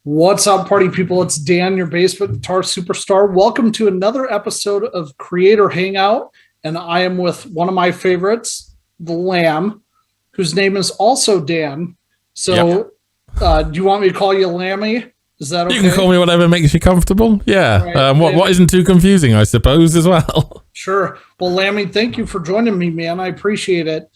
What's up, party people? It's Dan, your basement guitar superstar. Welcome to another episode of Creator Hangout, and I am with one of my favorites, the Lamb, whose name is also Dan. So, do you want me to call you Lammy? Is that okay? You can call me whatever makes you comfortable. Yeah. Right. What isn't too confusing, I suppose, as well. Sure. Well, Lammy, thank you for joining me, man. I appreciate it.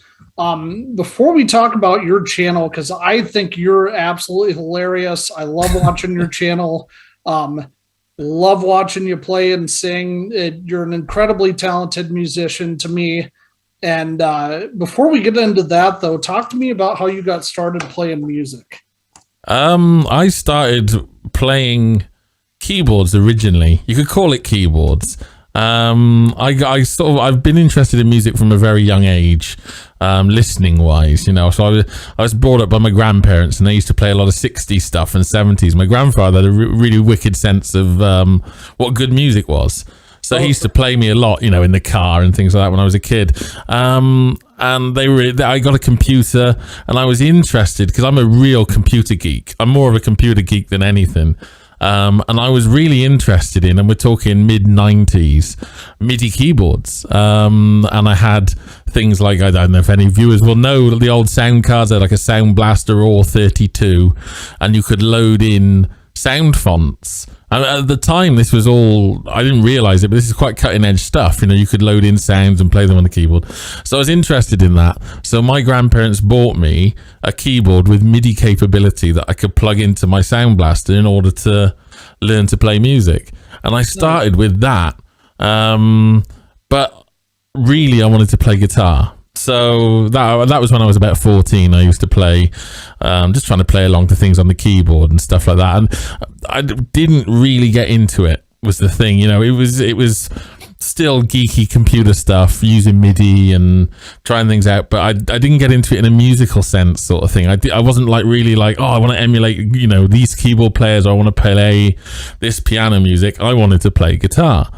Before we talk about your channel, because I think you're absolutely hilarious. I love watching your channel. Love watching you play and sing. You're an incredibly talented musician to me. And before we get into that, though, talk to me about how you got started playing music. I started playing keyboards originally. You could call it keyboards. I've been interested in music from a very young age, listening wise, so I was brought up by my grandparents, and they used to play a lot of 60s stuff and 70s. My grandfather had a really wicked sense of what good music was. So he used to play me a lot, in the car and things like that when I was a kid. And I got a computer, and I was interested because I'm a real computer geek. I'm more of a computer geek than anything. And I was really interested in, and we're talking mid-90s, MIDI keyboards. And I had things like, I don't know if any viewers will know, the old sound cards had like a Sound Blaster or 32, and you could load in sound fonts. And at the time, this was all, I didn't realize it, but this is quite cutting edge stuff. You could load in sounds and play them on the keyboard. So I was interested in that. So my grandparents bought me a keyboard with MIDI capability that I could plug into my Sound Blaster in order to learn to play music. And I started with that. But really, I wanted to play guitar. So that was when I was about 14. I used to play, just trying to play along to things on the keyboard and stuff like that. And I didn't really get into it, was the thing. It was still geeky computer stuff, using MIDI and trying things out. But I didn't get into it in a musical sense, sort of thing. I wasn't really like, I want to emulate, these keyboard players, or I want to play this piano music. I wanted to play guitar.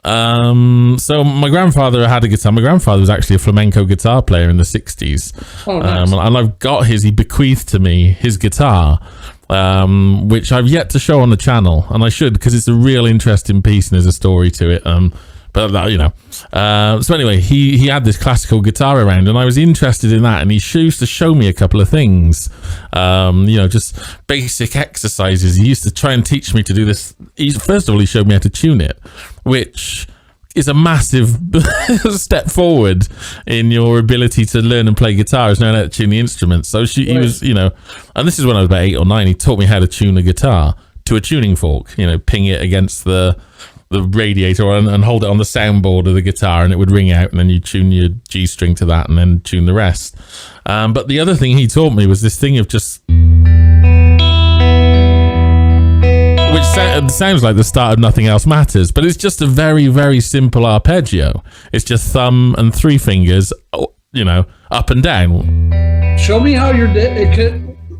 So my grandfather had a guitar. My grandfather was actually a flamenco guitar player in the 60s. Oh, nice. And I've got he bequeathed to me his guitar, which I've yet to show on the channel, and I should, because it's a real interesting piece and there's a story to it. So anyway, he had this classical guitar around, and I was interested in that, and he used to show me a couple of things, just basic exercises. He used to try and teach me to do this. First of all, he showed me how to tune it, which is a massive step forward in your ability to learn and play guitar, is knowing how to tune the instruments. So he was, and this is when I was about 8 or 9, he taught me how to tune a guitar to a tuning fork, ping it against the radiator and hold it on the soundboard of the guitar, and it would ring out, and then you tune your G string to that and then tune the rest. But the other thing he taught me was this thing of just, which sounds like the start of Nothing Else Matters, but it's just a very, very simple arpeggio. It's just thumb and 3 fingers, up and down. Show me how you're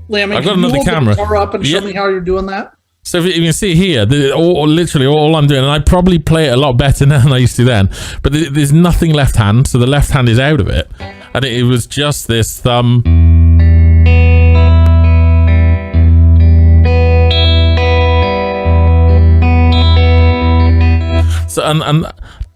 Lammy, I've got another camera. Guitar up and show me how you're doing that. So if you can see here, literally all I'm doing, and I probably play it a lot better now than I used to then, but there's nothing left hand, so the left hand is out of it, and it was just this thumb. So and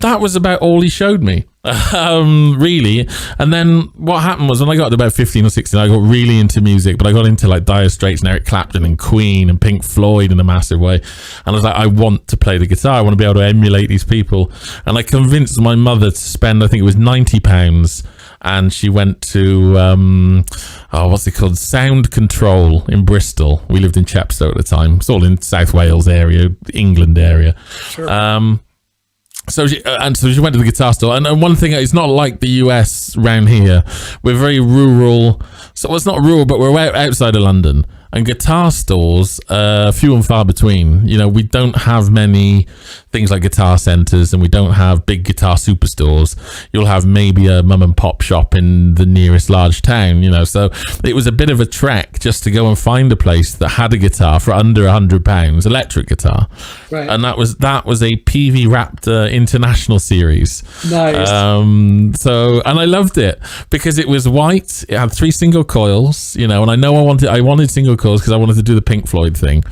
that was about all he showed me, really. And then what happened was, when I got to about 15 or 16, I got really into music, but I got into like Dire Straits and Eric Clapton and Queen and Pink Floyd in a massive way. And I was like, I want to play the guitar. I want to be able to emulate these people. And I convinced my mother to spend, I think it was £90. And she went to, what's it called? Sound Control in Bristol. We lived in Chepstow at the time. It's all in South Wales area, England area. Sure. So she went to the guitar store, and one thing, it's not like the US around here. We're very rural, so it's not rural, but we're outside of London, and guitar stores few and far between. We don't have many things like guitar centers, and we don't have big guitar superstores. You'll have maybe a mum and pop shop in the nearest large town, so it was a bit of a trek just to go and find a place that had a guitar for under £100, electric guitar. Right. And that was a PV Raptor International Series. Nice. And I loved it because it was white, it had 3 single coils, and I know I wanted single chords because I wanted to do the Pink Floyd thing.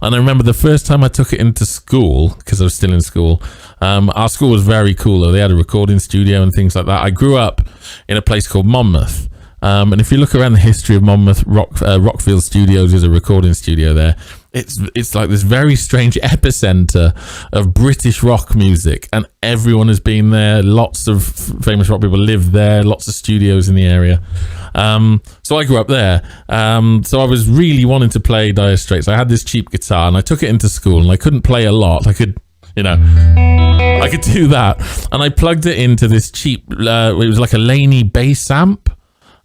And I remember the first time I took it into school, because I was still in school, our school was very cool though. They had a recording studio and things like that. I grew up in a place called Monmouth. And if you look around the history of Monmouth, Rockfield Studios is a recording studio there. It's like this very strange epicenter of British rock music, and everyone has been there. Lots of famous rock people live there. Lots of studios in the area. So I grew up there. So I was really wanting to play Dire Straits. I had this cheap guitar, and I took it into school, and I couldn't play a lot. I could do that, and I plugged it into this cheap. It was like a Laney bass amp.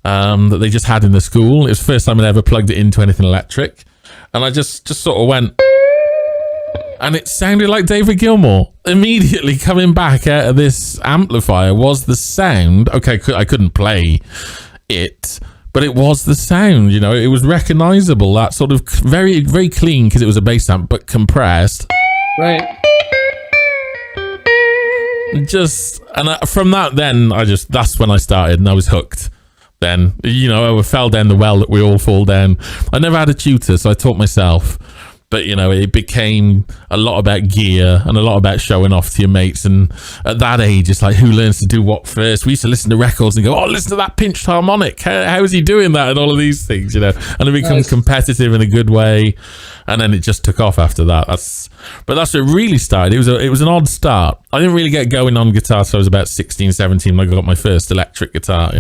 That they just had in the school. It was the first time I'd ever plugged it into anything electric, and I just sort of went, and it sounded like David Gilmour. Immediately coming back out of this amplifier was the sound. Okay, I couldn't play it, but it was the sound. It was recognizable. That sort of very, very clean because it was a bass amp, but compressed. Right. From that, then that's when I started, and I was hooked. Then, I fell down the well that we all fall down. I never had a tutor, so I taught myself. But, it became a lot about gear and a lot about showing off to your mates. And at that age, it's like, who learns to do what first? We used to listen to records and go, oh, listen to that pinched harmonic. How is he doing that? And all of these things, And it becomes competitive in a good way. And then it just took off after that. But that's where it really started. It was an odd start. I didn't really get going on guitar till I was about 16, 17 when I got my first electric guitar,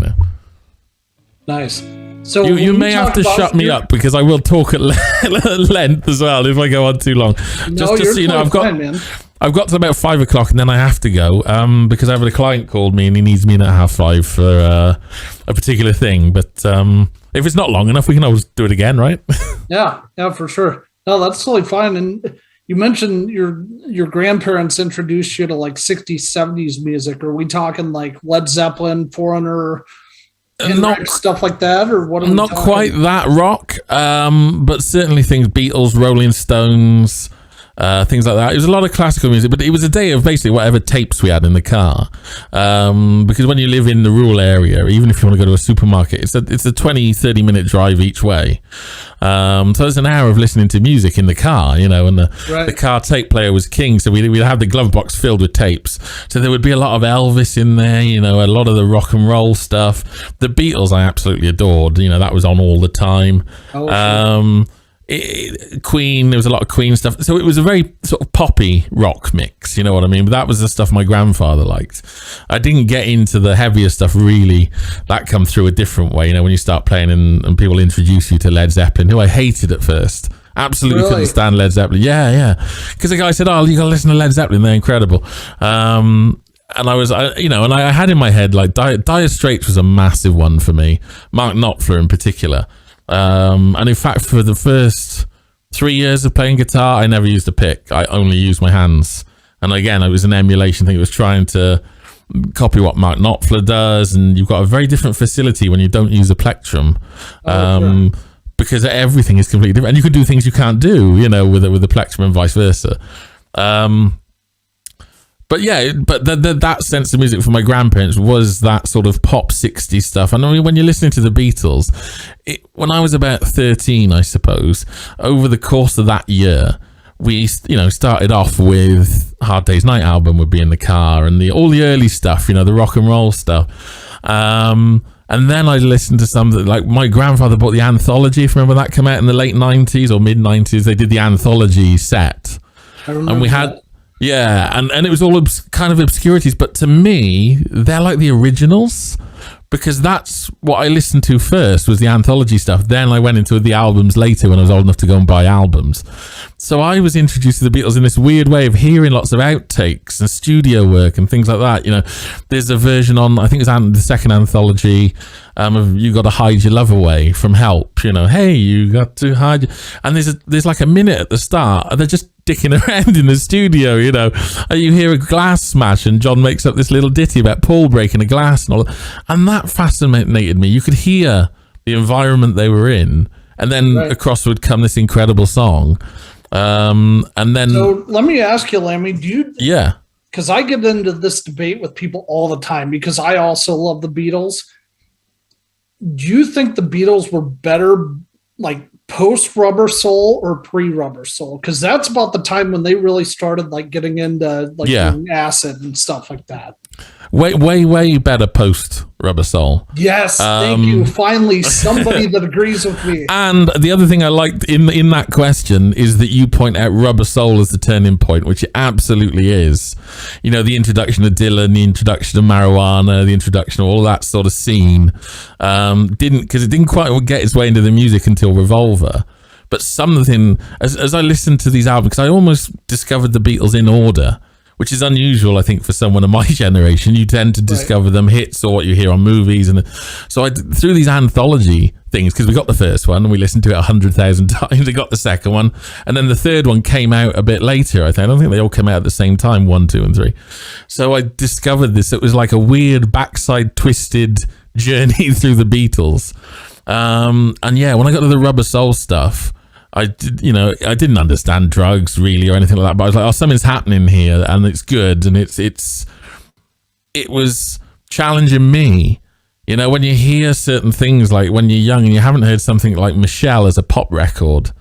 Nice. So you may have to shut me up because I will talk at length as well if I go on too long. Just so you know, I've got to about 5 o'clock and then I have to go because I have a client called me and he needs me in at 5:30 for a particular thing. But if it's not long enough, we can always do it again, right? Yeah, for sure. No, that's totally fine. And you mentioned your grandparents introduced you to like 60s, 70s music. Are we talking like Led Zeppelin, Foreigner, stuff like that, or what? Not quite that rock, but certainly things Beatles, Rolling Stones, things like that. It was a lot of classical music, but it was a day of basically whatever tapes we had in the car. Because when you live in the rural area, even if you want to go to a supermarket, it's a 20-30 minute drive each way. So it's an hour of listening to music in the car, and the car tape player was king. So we'd have the glove box filled with tapes. So there would be a lot of Elvis in there, a lot of the rock and roll stuff. The Beatles I absolutely adored. That was on all the time. Oh, Queen, there was a lot of Queen stuff. So it was a very sort of poppy rock mix, you know what I mean? But that was the stuff my grandfather liked. I didn't get into the heavier stuff really. That come through a different way, when you start playing and people introduce you to Led Zeppelin, who I hated at first. Absolutely couldn't stand Led Zeppelin. Yeah. Because the guy said, oh, you got to listen to Led Zeppelin, they're incredible. And I had in my head, like, Dire Straits was a massive one for me. Mark Knopfler in particular. And in fact, for the first 3 years of playing guitar, I never used a pick. I only used my hands. And again, it was an emulation thing. It was trying to copy what Mark Knopfler does. And you've got a very different facility when you don't use a plectrum. Sure. Because everything is completely different. And you can do things you can't do, with the plectrum and vice versa. But yeah, that sense of music for my grandparents was that sort of pop 60s stuff. And I mean, when you're listening to the Beatles, when I was about 13, I suppose, over the course of that year, we, started off with Hard Day's Night album would be in the car and all the early stuff, the rock and roll stuff. And then I listened to some that, like, my grandfather bought the Anthology, if you remember that came out in the late 90s or mid 90s. They did the Anthology set. I remember and we had... that. Yeah, and it was all kind of obscurities, but to me, they're like the originals, because that's what I listened to first was the Anthology stuff. Then I went into the albums later when I was old enough to go and buy albums. So I was introduced to the Beatles in this weird way of hearing lots of outtakes and studio work and things like that. There's a version on, I think it's the second Anthology, of You Gotta Hide Your Love Away from Help. Hey, you got to hide. And there's like a minute at the start, and they're just dicking around in the studio, and you hear a glass smash and John makes up this little ditty about Paul breaking a glass and all that. And that fascinated me. You could hear the environment they were in, and then across would come this incredible song. And then... So let me ask you, Lammy, do you... Yeah. Because I get into this debate with people all the time because I also love the Beatles. Do you think the Beatles were better, like, post Rubber Soul or pre Rubber Soul? Because that's about the time when they really started like getting into like doing acid and stuff like that. Way better post Rubber Soul. Yes, thank you. Finally, somebody that agrees with me. And the other thing I liked in that question is that you point out Rubber Soul as the turning point, which it absolutely is. You know, the introduction of Dylan, the introduction of marijuana, the introduction of all that sort of scene. Because it didn't quite get its way into the music until Revolver. But something, as I listened to these albums, because I almost discovered the Beatles in order, which is unusual, I think, for someone of my generation. You tend to discover them hits or what you hear on movies. And so through these anthology things, because we got the first one and we listened to it 100,000 times, we got the second one. And then the third one came out a bit later, I think. I don't think they all came out at the same time, 1, 2, and 3. So I discovered this. It was like a weird backside twisted journey through the Beatles. And yeah, when I got to the Rubber Soul stuff, I didn't understand drugs really or anything like that, but I was like, oh, something's happening here and it's good. And it was challenging me. You know, when you hear certain things, like when you're young and you haven't heard something like Michelle as a pop record,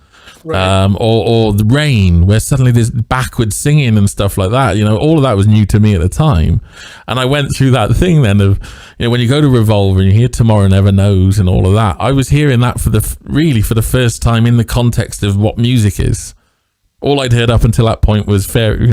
or The Rain, where suddenly there's backward singing and stuff like that, you know, all of that was new to me at the time. And I went through that thing then of, you know, when you go to Revolver and you hear Tomorrow Never Knows and all of that, I was hearing that for the first time in the context of what music is. All I'd heard up until that point was fairy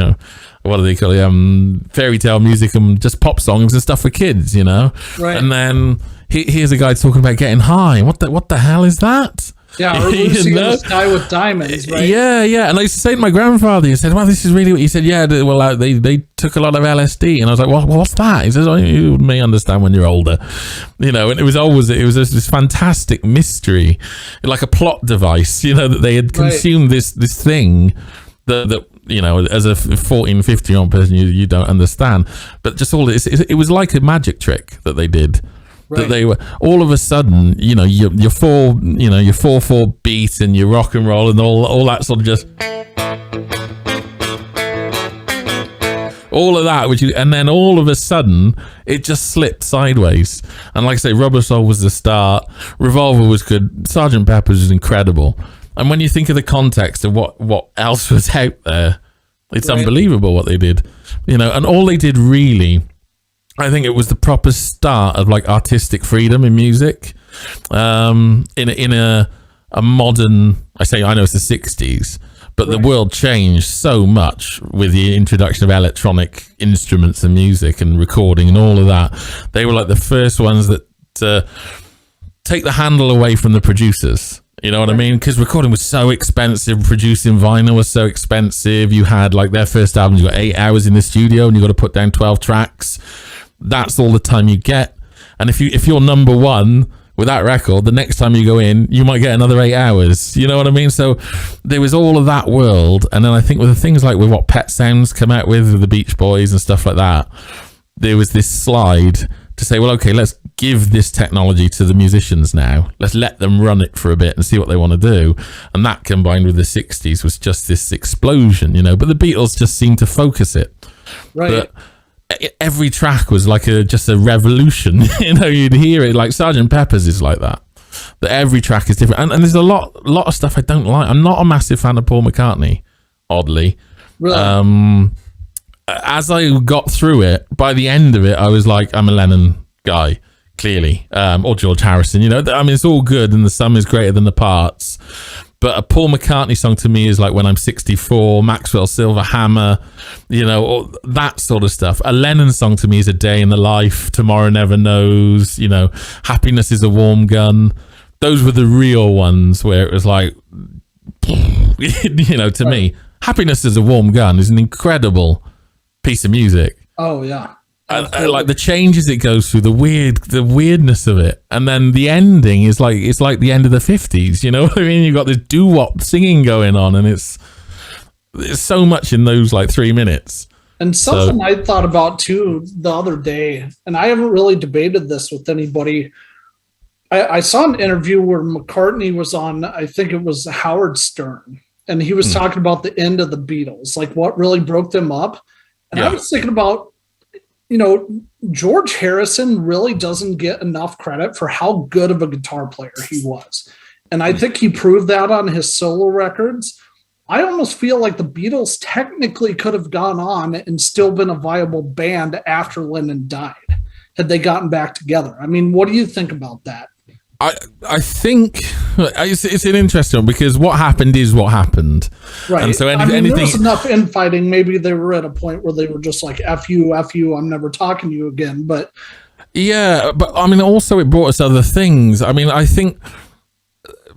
tale music and just pop songs and stuff for kids, you know. Right. And then here's a guy talking about getting high. What the hell is that? Yeah, or Lucy in the Sky with Diamonds, right? Yeah. And I used to say to my grandfather, he said, well, this is really what he said. Yeah, well, they took a lot of LSD. And I was like, well, what's that? He says, oh, you may understand when you're older. You know, and it was just this fantastic mystery, like a plot device, you know, that they had consumed this thing that you know, as a 14, 15-year-old person, you don't understand. But just all this, it was like a magic trick that they did. Right. That they were all of a sudden, you know, your 4/4 beat and your rock and roll and all that sort of just all of that, and then all of a sudden it just slipped sideways. And like I say, Rubber Soul was the start. Revolver was good. Sgt. Pepper's was incredible. And when you think of the context of what else was out there, it's unbelievable what they did, you know. And all they did really, I think it was the proper start of like artistic freedom in music, in a modern. I know it's the 60s, but the world changed so much with the introduction of electronic instruments and music and recording and all of that. They were like the first ones that take the handle away from the producers. You know what I mean? Because recording was so expensive. Producing vinyl was so expensive. You had like their first album, you got 8 hours in the studio and you got to put down 12 tracks. That's all the time you get. And if you're number one with that record, the next time you go in, you might get another 8 hours. You know what I mean? So there was all of that world. And then I think with the things like with what Pet Sounds come out with the Beach Boys and stuff like that, there was this slide to say, well, okay, let's give this technology to the musicians now. Let's let them run it for a bit and see what they want to do. And that combined with the 60s was just this explosion, you know. But the Beatles just seemed to focus it. Right. But every track was like just a revolution. You know, you'd hear it like Sgt. Pepper's is like that. That every track is different. And there's a lot of stuff I don't like. I'm not a massive fan of Paul McCartney, oddly. Really? As I got through it, by the end of it, I was like, I'm a Lennon guy, clearly, or George Harrison. You know, I mean, it's all good, and the sum is greater than the parts. But a Paul McCartney song to me is like When I'm 64, Maxwell Silver Hammer, you know, all that sort of stuff. A Lennon song to me is A Day in the Life, Tomorrow Never Knows, you know, Happiness is a Warm Gun. Those were the real ones where it was like, you know, to me, Happiness is a Warm Gun is an incredible piece of music. Oh yeah. I like the changes it goes through, the weirdness of it, and then the ending is like it's like the end of the 50s. You know what I mean? You've got this doo-wop singing going on, and it's so much in those like 3 minutes. And something I thought about too the other day, and I haven't really debated this with anybody. I saw an interview where McCartney was on, I think it was Howard Stern, and he was talking about the end of the Beatles, like what really broke them up. And I was thinking about, you know, George Harrison really doesn't get enough credit for how good of a guitar player he was. And I think he proved that on his solo records. I almost feel like the Beatles technically could have gone on and still been a viable band after Lennon died, had they gotten back together. I mean, what do you think about that? I think it's an interesting one, because what happened is what happened. Right. And so there was enough infighting. Maybe they were at a point where they were just like, F you, I'm never talking to you again. But yeah, but I mean, also it brought us other things. I mean, I think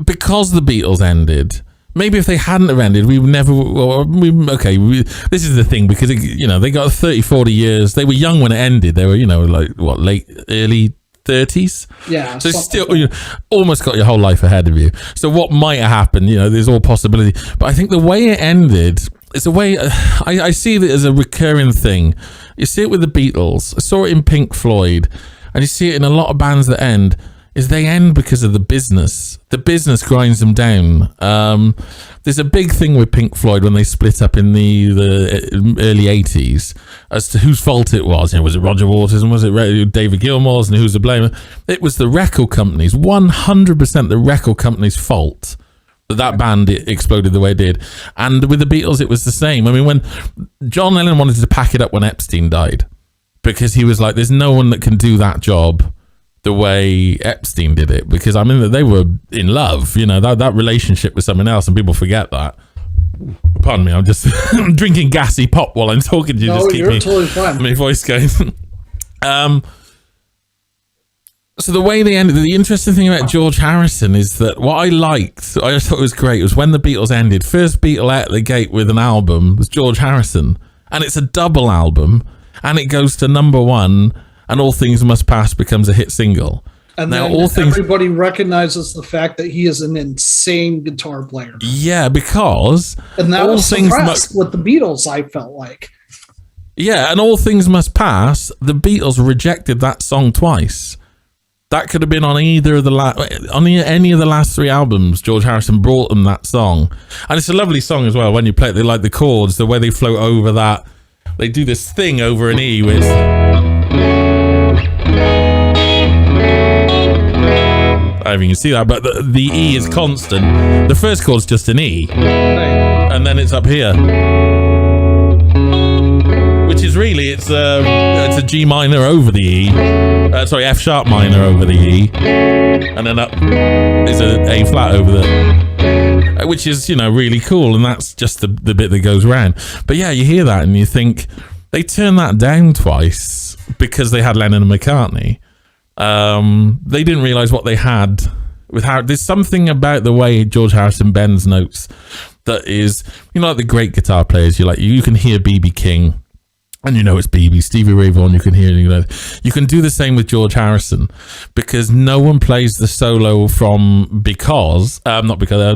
because the Beatles ended, maybe if they hadn't have ended, we would never. This is the thing, because they got 30, 40 years. They were young when it ended. They were, early 30s. Yeah. So still, almost got your whole life ahead of you. So what might have happened? There's all possibility. But I think the way it ended, it's a way I see it as a recurring thing. You see it with the Beatles. I saw it in Pink Floyd, and you see it in a lot of bands that end. Is they end because of the business. The business grinds them down. There's a big thing with Pink Floyd when they split up in the early 80s as to whose fault it was. Was it Roger Waters and was it David Gilmour's, and who's the blame? It was the record companies, 100% the record company's fault that band exploded the way it did. And with the Beatles, it was the same. I mean, when John Lennon wanted to pack it up when Epstein died, because he was like, there's no one that can do that job the way Epstein did it, because I mean they were in love, that relationship with someone else, and people forget that. Pardon me, I'm just drinking gassy pop while I'm talking to you. No, just keep you're totally fine. My voice going. So the way they ended, the interesting thing about George Harrison is that what I just thought it was great, was when the Beatles ended, first Beatle out the gate with an album was George Harrison, and it's a double album, and it goes to #1. And All Things Must Pass becomes a hit single. And now everybody recognizes the fact that he is an insane guitar player. Yeah, because and that was suppressed with the Beatles, I felt like. Yeah, and All Things Must Pass, the Beatles rejected that song twice. That could have been on either of any of the last 3 albums. George Harrison brought them that song, and it's a lovely song as well. When you play it, they like the chords, the way they float over that. They do this thing over an E with. I don't know if you can see that, but the E is constant. The first chord's just an E, and then it's up here, which is really it's a G minor over the E. F sharp minor over the E, and then up is a A flat over the, which is really cool, and that's just the bit that goes around. But yeah, you hear that and you think they turned that down twice because they had Lennon and McCartney. They didn't realize what they had with Harry. There's something about the way George Harrison bends notes that is, like the great guitar players, you can hear B.B. King and it's BB, Stevie Ray Vaughan, you can hear it. You can do the same with George Harrison, because no one plays the solo from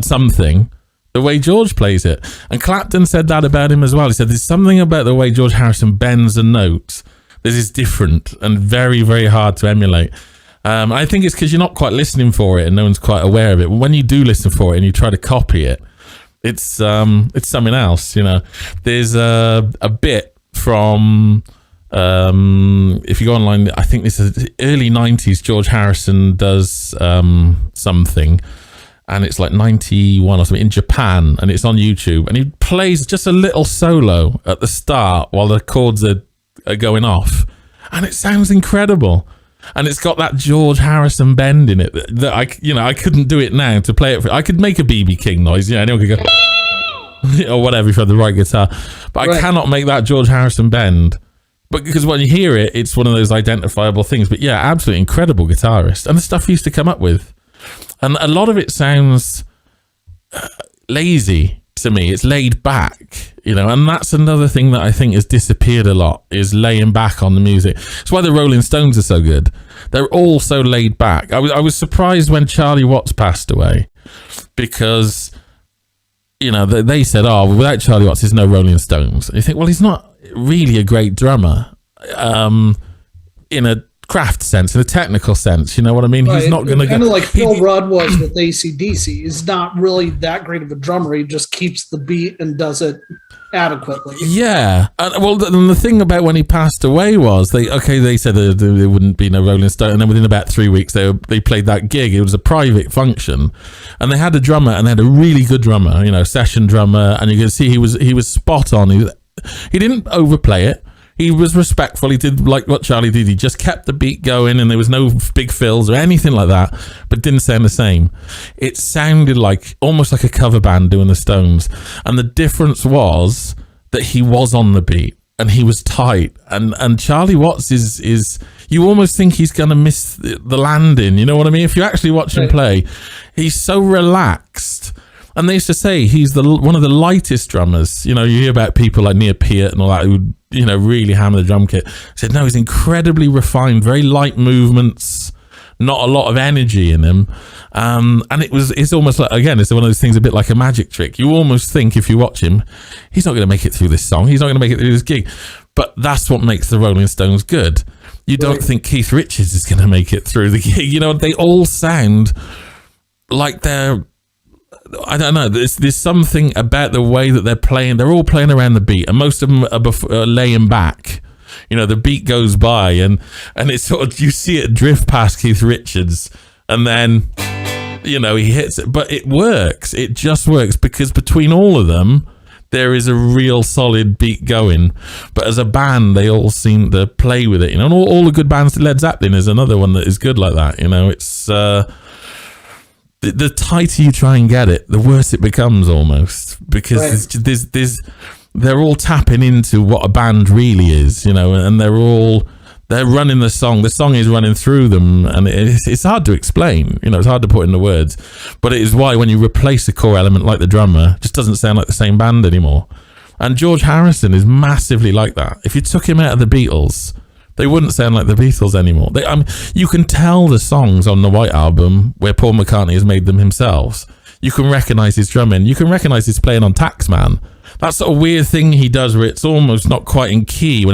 something the way George plays it. And Clapton said that about him as well. He said there's something about the way George Harrison bends a note that is different and very, very hard to emulate. I think it's because you're not quite listening for it and no one's quite aware of it. When you do listen for it and you try to copy it, it's something else. There's a bit from if you go online, I think this is early 90s. George Harrison does something, and it's like 91 or something in Japan, and it's on YouTube, and he plays just a little solo at the start while the chords are going off, and it sounds incredible, and it's got that George Harrison bend in it that I couldn't do it now to play it. I could make a BB King noise, anyone could go or whatever if you had the right guitar, but right. I cannot make that George Harrison bend. But because when you hear it, it's one of those identifiable things. But yeah, absolutely incredible guitarist, and the stuff he used to come up with, and a lot of it sounds lazy to me. It's laid back, and that's another thing that I think has disappeared a lot, is laying back on the music. It's why the Rolling Stones are so good. They're all so laid back. I was surprised when Charlie Watts passed away, because they said, without Charlie Watts there's no Rolling Stones. And you think, well, he's not really a great drummer in a craft sense, in a technical sense, you know what I mean? He's not going to go... Kind of like Phil Rudd was with AC/DC. He's not really that great of a drummer. He just keeps the beat and does it adequately. Yeah. Well, the thing about when he passed away was they said there wouldn't be no Rolling Stone, and then within about 3 weeks they played that gig. It was a private function, and they had a drummer, and they had a really good drummer, session drummer, and you could see he was spot on. He didn't overplay it. He was respectful. He did like what Charlie did. He just kept the beat going, and there was no big fills or anything like that, but didn't sound the same. It sounded like almost like a cover band doing the Stones. And the difference was that he was on the beat and he was tight. And Charlie Watts is you almost think he's going to miss the landing. You know what I mean? If you actually watch him play, he's so relaxed. And they used to say he's one of the lightest drummers. You hear about people like Near Peart and all that who, really hammer the drum kit. Said, no, he's incredibly refined, very light movements, not a lot of energy in him. And it's almost like, again, it's one of those things a bit like a magic trick. You almost think if you watch him, he's not going to make it through this song. He's not going to make it through this gig. But that's what makes the Rolling Stones good. You don't think Keith Richards is going to make it through the gig. They all sound like they're, I don't know. There's something about the way that they're playing. They're all playing around the beat, and most of them are laying back. The beat goes by, and it's sort of, you see it drift past Keith Richards, and then he hits it. But it works. It just works because between all of them, there is a real solid beat going. But as a band, they all seem to play with it. And all the good bands. Led Zeppelin is another one that is good like that. It's. The tighter you try and get it, the worse it becomes almost, because they're all tapping into what a band really is, and they're running the song. The song is running through them, and it's hard to explain. It's hard to put into words, but it is why when you replace a core element like the drummer, it just doesn't sound like the same band anymore. And George Harrison is massively like that. If you took him out of the Beatles, they wouldn't sound like the Beatles anymore. You can tell the songs on the White Album where Paul McCartney has made them himself. You can recognise his drumming. You can recognise his playing on Taxman. That sort of weird thing he does where it's almost not quite in key.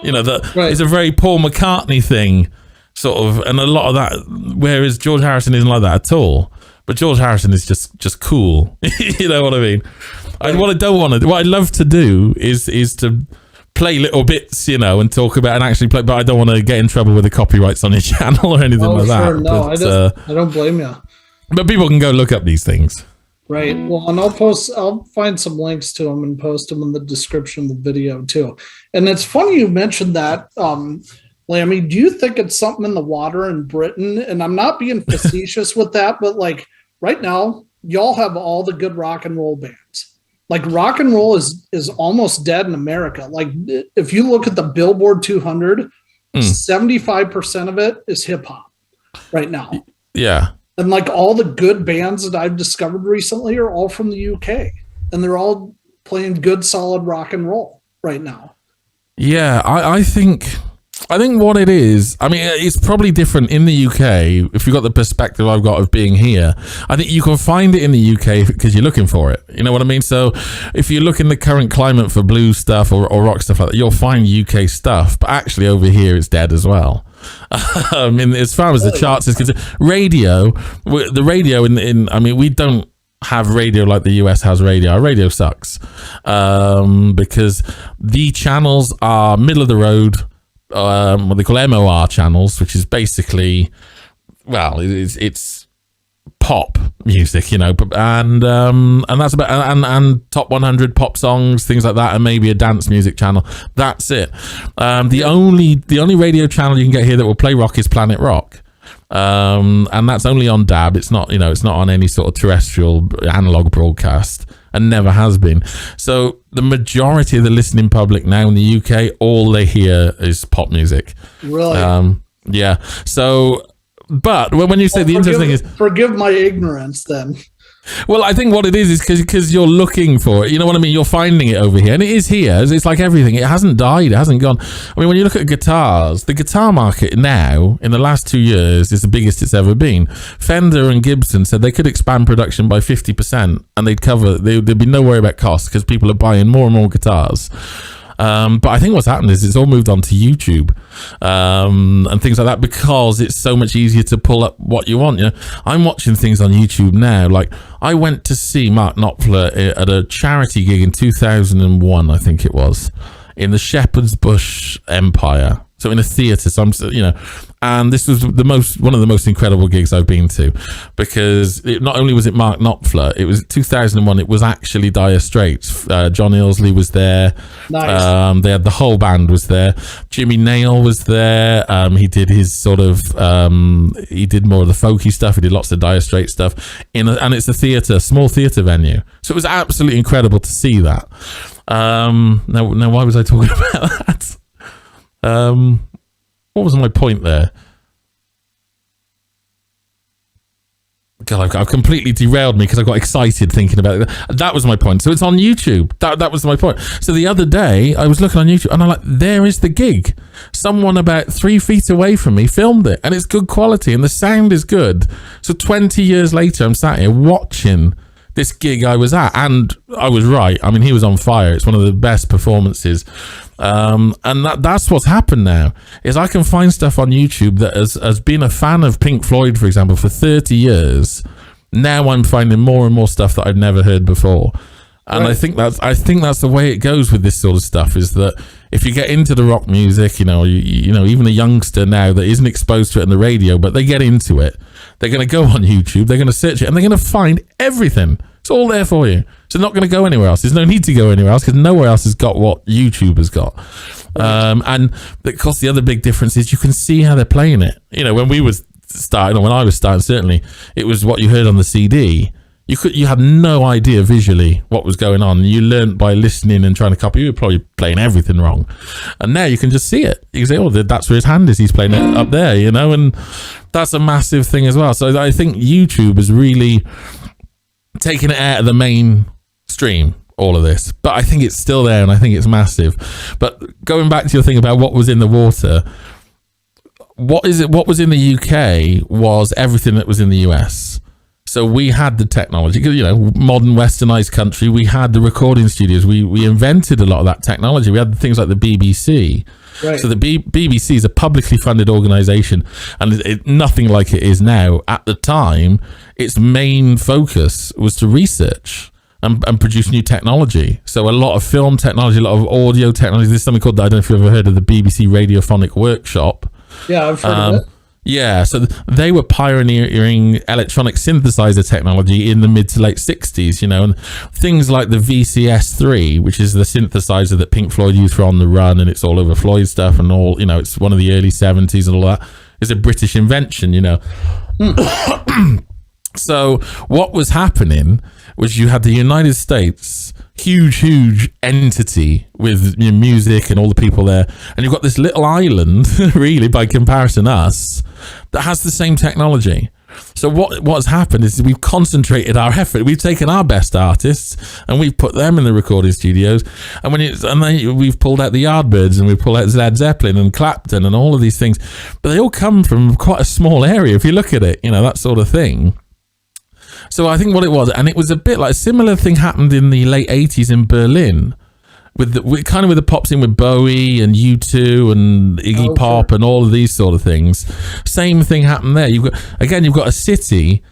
It's a very Paul McCartney thing, sort of, and a lot of that. Whereas George Harrison isn't like that at all. But George Harrison is just cool. You know what I mean? What I'd love to do is to play little bits, and talk about and actually play, but I don't want to get in trouble with the copyrights on his channel or anything like that. No, but, I don't blame you. But people can go look up these things. Right. Well, and I'll find some links to them and post them in the description of the video too. And it's funny you mentioned that, Lammy. Do you think it's something in the water in Britain? And I'm not being facetious with that, but like right now, y'all have all the good rock and roll bands. Like rock and roll is almost dead in America. Like if you look at the Billboard 200, 75% of it is hip hop right now. Yeah. And like all the good bands that I've discovered recently are all from the UK, and they're all playing good, solid rock and roll right now. Yeah. I think what it is, it's probably different in the UK. If you've got the perspective I've got of being here, I think you can find it in the UK because you're looking for it. You know what I mean? So if you look in the current climate for blues stuff or rock stuff like that, you'll find UK stuff, but actually over here it's dead as well. As far as the charts is concerned, the radio we don't have radio like the US has radio. Our radio sucks because the channels are middle of the road. What they call MOR channels, which is basically, it's pop music, and that's about and top 100 pop songs, things like that, and maybe a dance music channel. That's it. The only radio channel you can get here that will play rock is Planet Rock, and that's only on DAB. It's not on any sort of terrestrial analog broadcast. And never has been. So the majority of the listening public now in the UK, all they hear is pop music. Really? Yeah. So, but when you say the interesting thing is, forgive my ignorance then. Well, I think what it is because you're looking for it. You know what I mean? You're finding it over here. And it is here. It's like everything. It hasn't died. It hasn't gone. When you look at guitars, the guitar market now, in the last 2 years, is the biggest it's ever been. Fender and Gibson said they could expand production by 50% and there'd be no worry about costs because people are buying more and more guitars. But I think what's happened is it's all moved on to YouTube and things like that, because it's so much easier to pull up what you want. You know, I'm watching things on YouTube now. Like, I went to see Mark Knopfler at a charity gig in 2001, I think it was, in the Shepherd's Bush Empire. So in a theatre, and this was one of the most incredible gigs I've been to, because not only was it Mark Knopfler, it was 2001. It was actually Dire Straits. John Illsley was there. Nice. They had the whole band was there. Jimmy Nail was there. He did his he did more of the folky stuff. He did lots of Dire Straits stuff and it's a theatre, small theatre venue. So it was absolutely incredible to see that. Now, why was I talking about that? What was my point there? God, I've completely derailed me because I got excited thinking about it. That was my point. So it's on YouTube. That was my point. So the other day I was looking on YouTube and I'm like, there is the gig. Someone about 3 feet away from me filmed it, and it's good quality and the sound is good. So 20 years later, I'm sat here watching this gig I was at, and I was right. I mean, he was on fire. It's one of the best performances. And that's what's happened now, is I can find stuff on YouTube that has been a fan of Pink Floyd, for example, for 30 years. Now I'm finding more and more stuff that I've never heard before. And right. I think that's the way it goes with this sort of stuff, is that if you get into the rock music, you know, even a youngster now that isn't exposed to it on the radio, but they get into it, they're going to go on YouTube, they're going to search it, and they're going to find everything. It's all there for you. So they're not going to go anywhere else. There's no need to go anywhere else because nowhere else has got what YouTube has got. And of course, the other big difference is you can see how they're playing it. You know, when we was starting, or when I was starting, certainly, it was what you heard on the CD. You had no idea visually what was going on. You learned by listening and trying to copy. You were probably playing everything wrong. And now you can just see it. You can say, oh, that's where his hand is. He's playing it up there, you know, and that's a massive thing as well. So I think YouTube is really taking it out of the mainstream, all of this. But I think it's still there, and I think it's massive. But going back to your thing about what was in the water, what was in the UK was everything that was in the US. So we had the technology, you know, modern westernized country. We had the recording studios. We invented a lot of that technology. We had things like the BBC. Right. So the BBC is a publicly funded organization, and nothing like it is now. At the time, its main focus was to research and produce new technology. So a lot of film technology, a lot of audio technology. There's something called, I don't know if you've ever heard of the BBC Radiophonic Workshop. Yeah, I've heard of it. Yeah, so they were pioneering electronic synthesizer technology in the mid to late 60s, you know, and things like the VCS3, which is the synthesizer that Pink Floyd used for On the Run, and it's all over Floyd stuff and all, you know, it's one of the early 70s and all that, is a British invention, you know. So what was happening was you had the United States, huge entity with music and all the people there, and you've got this little island, really, by comparison, us, that has the same technology. So what's happened is we've concentrated our effort. We've taken our best artists and we've put them in the recording studios, and we've pulled out the Yardbirds, and we've pulled out Led Zeppelin and Clapton and all of these things, but they all come from quite a small area if you look at it, you know, that sort of thing. So I think what it was, and it was a bit like a similar thing happened in the late 80s in Berlin, with the pop scene with Bowie and U2 and Iggy Pop and all of these sort of things. Same thing happened there. You've got a city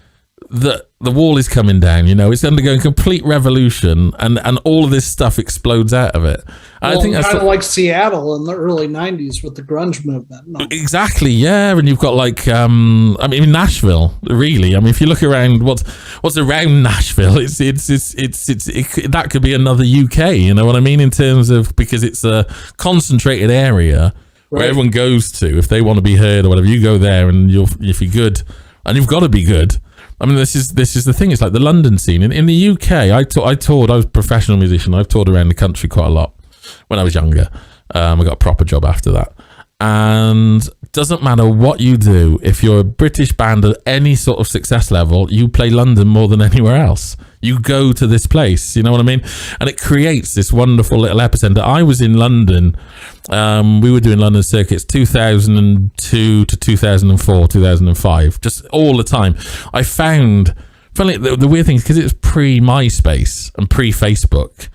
that the wall is coming down, you know, it's undergoing complete revolution, and all of this stuff explodes out of it. Well, I think that's kind of like Seattle in the early 90s with the grunge movement. No. Exactly, yeah. And you've got like Nashville, really. I mean, if you look around what's around Nashville, it's that could be another UK, you know what I mean, in terms of, because it's a concentrated area where everyone goes to if they want to be heard or whatever. You go there, and if you're good, and you've got to be good. I mean, this is the thing. It's like the London scene. In the UK, I toured. I was a professional musician. I've toured around the country quite a lot when I was younger. I got a proper job after that. And it doesn't matter what you do. If you're a British band at any sort of success level, you play London more than anywhere else. You go to this place, you know what I mean? And it creates this wonderful little epicenter. I was in London. We were doing London circuits 2002 to 2004, 2005, just all the time. I found, funny, the weird thing is, because it was pre-MySpace and pre-Facebook,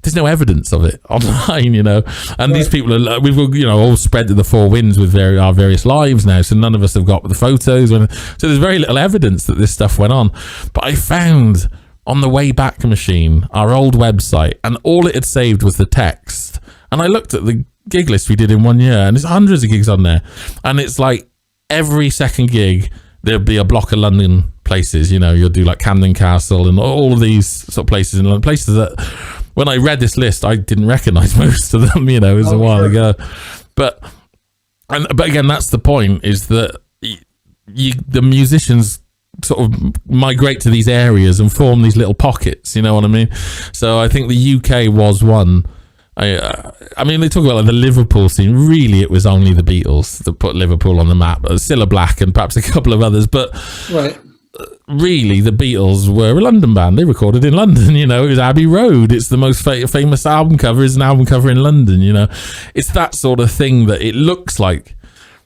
there's no evidence of it online, you know. And these people are, we've all spread to the four winds with our various lives now, so none of us have got the photos. So there's very little evidence that this stuff went on. But I found on the Wayback Machine our old website, and all it had saved was the text. And I looked at the gig list we did in 1 year, and there's hundreds of gigs on there, and it's like every second gig there'll be a block of London places. You'll do like Camden Castle and all of these sort of places in London, places that when I read this list I didn't recognize most of them. It was a while ago, but again, that's the point, is that the musicians sort of migrate to these areas and form these little pockets, you know what I mean? So I think the UK was one. I mean, they talk about like the Liverpool scene. Really, it was only the Beatles that put Liverpool on the map. Cilla Black and perhaps a couple of others, but really, the Beatles were a London band. They recorded in London. It was Abbey Road. It's the most famous album cover. Is an album cover in London. It's that sort of thing that it looks like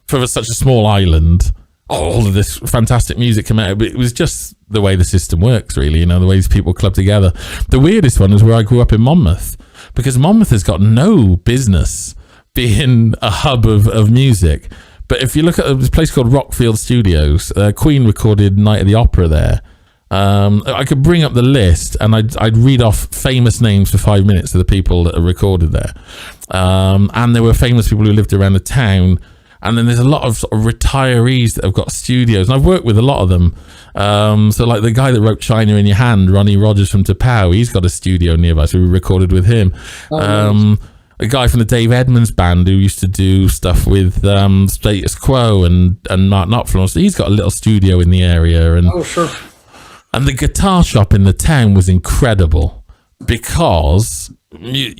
for such a small island. All of this fantastic music came out, but it was just the way the system works, really. The way these people club together. The weirdest one is where I grew up in Monmouth. Because Monmouth has got no business being a hub of music. But if you look at this place called Rockfield Studios, Queen recorded Night at the Opera there. I could bring up the list and I'd read off famous names for 5 minutes of the people that are recorded there. And there were famous people who lived around the town. And then there's a lot of sort of retirees that have got studios. And I've worked with a lot of them. So like the guy that wrote China in Your Hand, Ronnie Rogers from Tapau, he's got a studio nearby. So we recorded with him. Nice. A guy from the Dave Edmunds band who used to do stuff with Status Quo and Mark Knopfler. So he's got a little studio in the area. And, sure. And the guitar shop in the town was incredible because... famously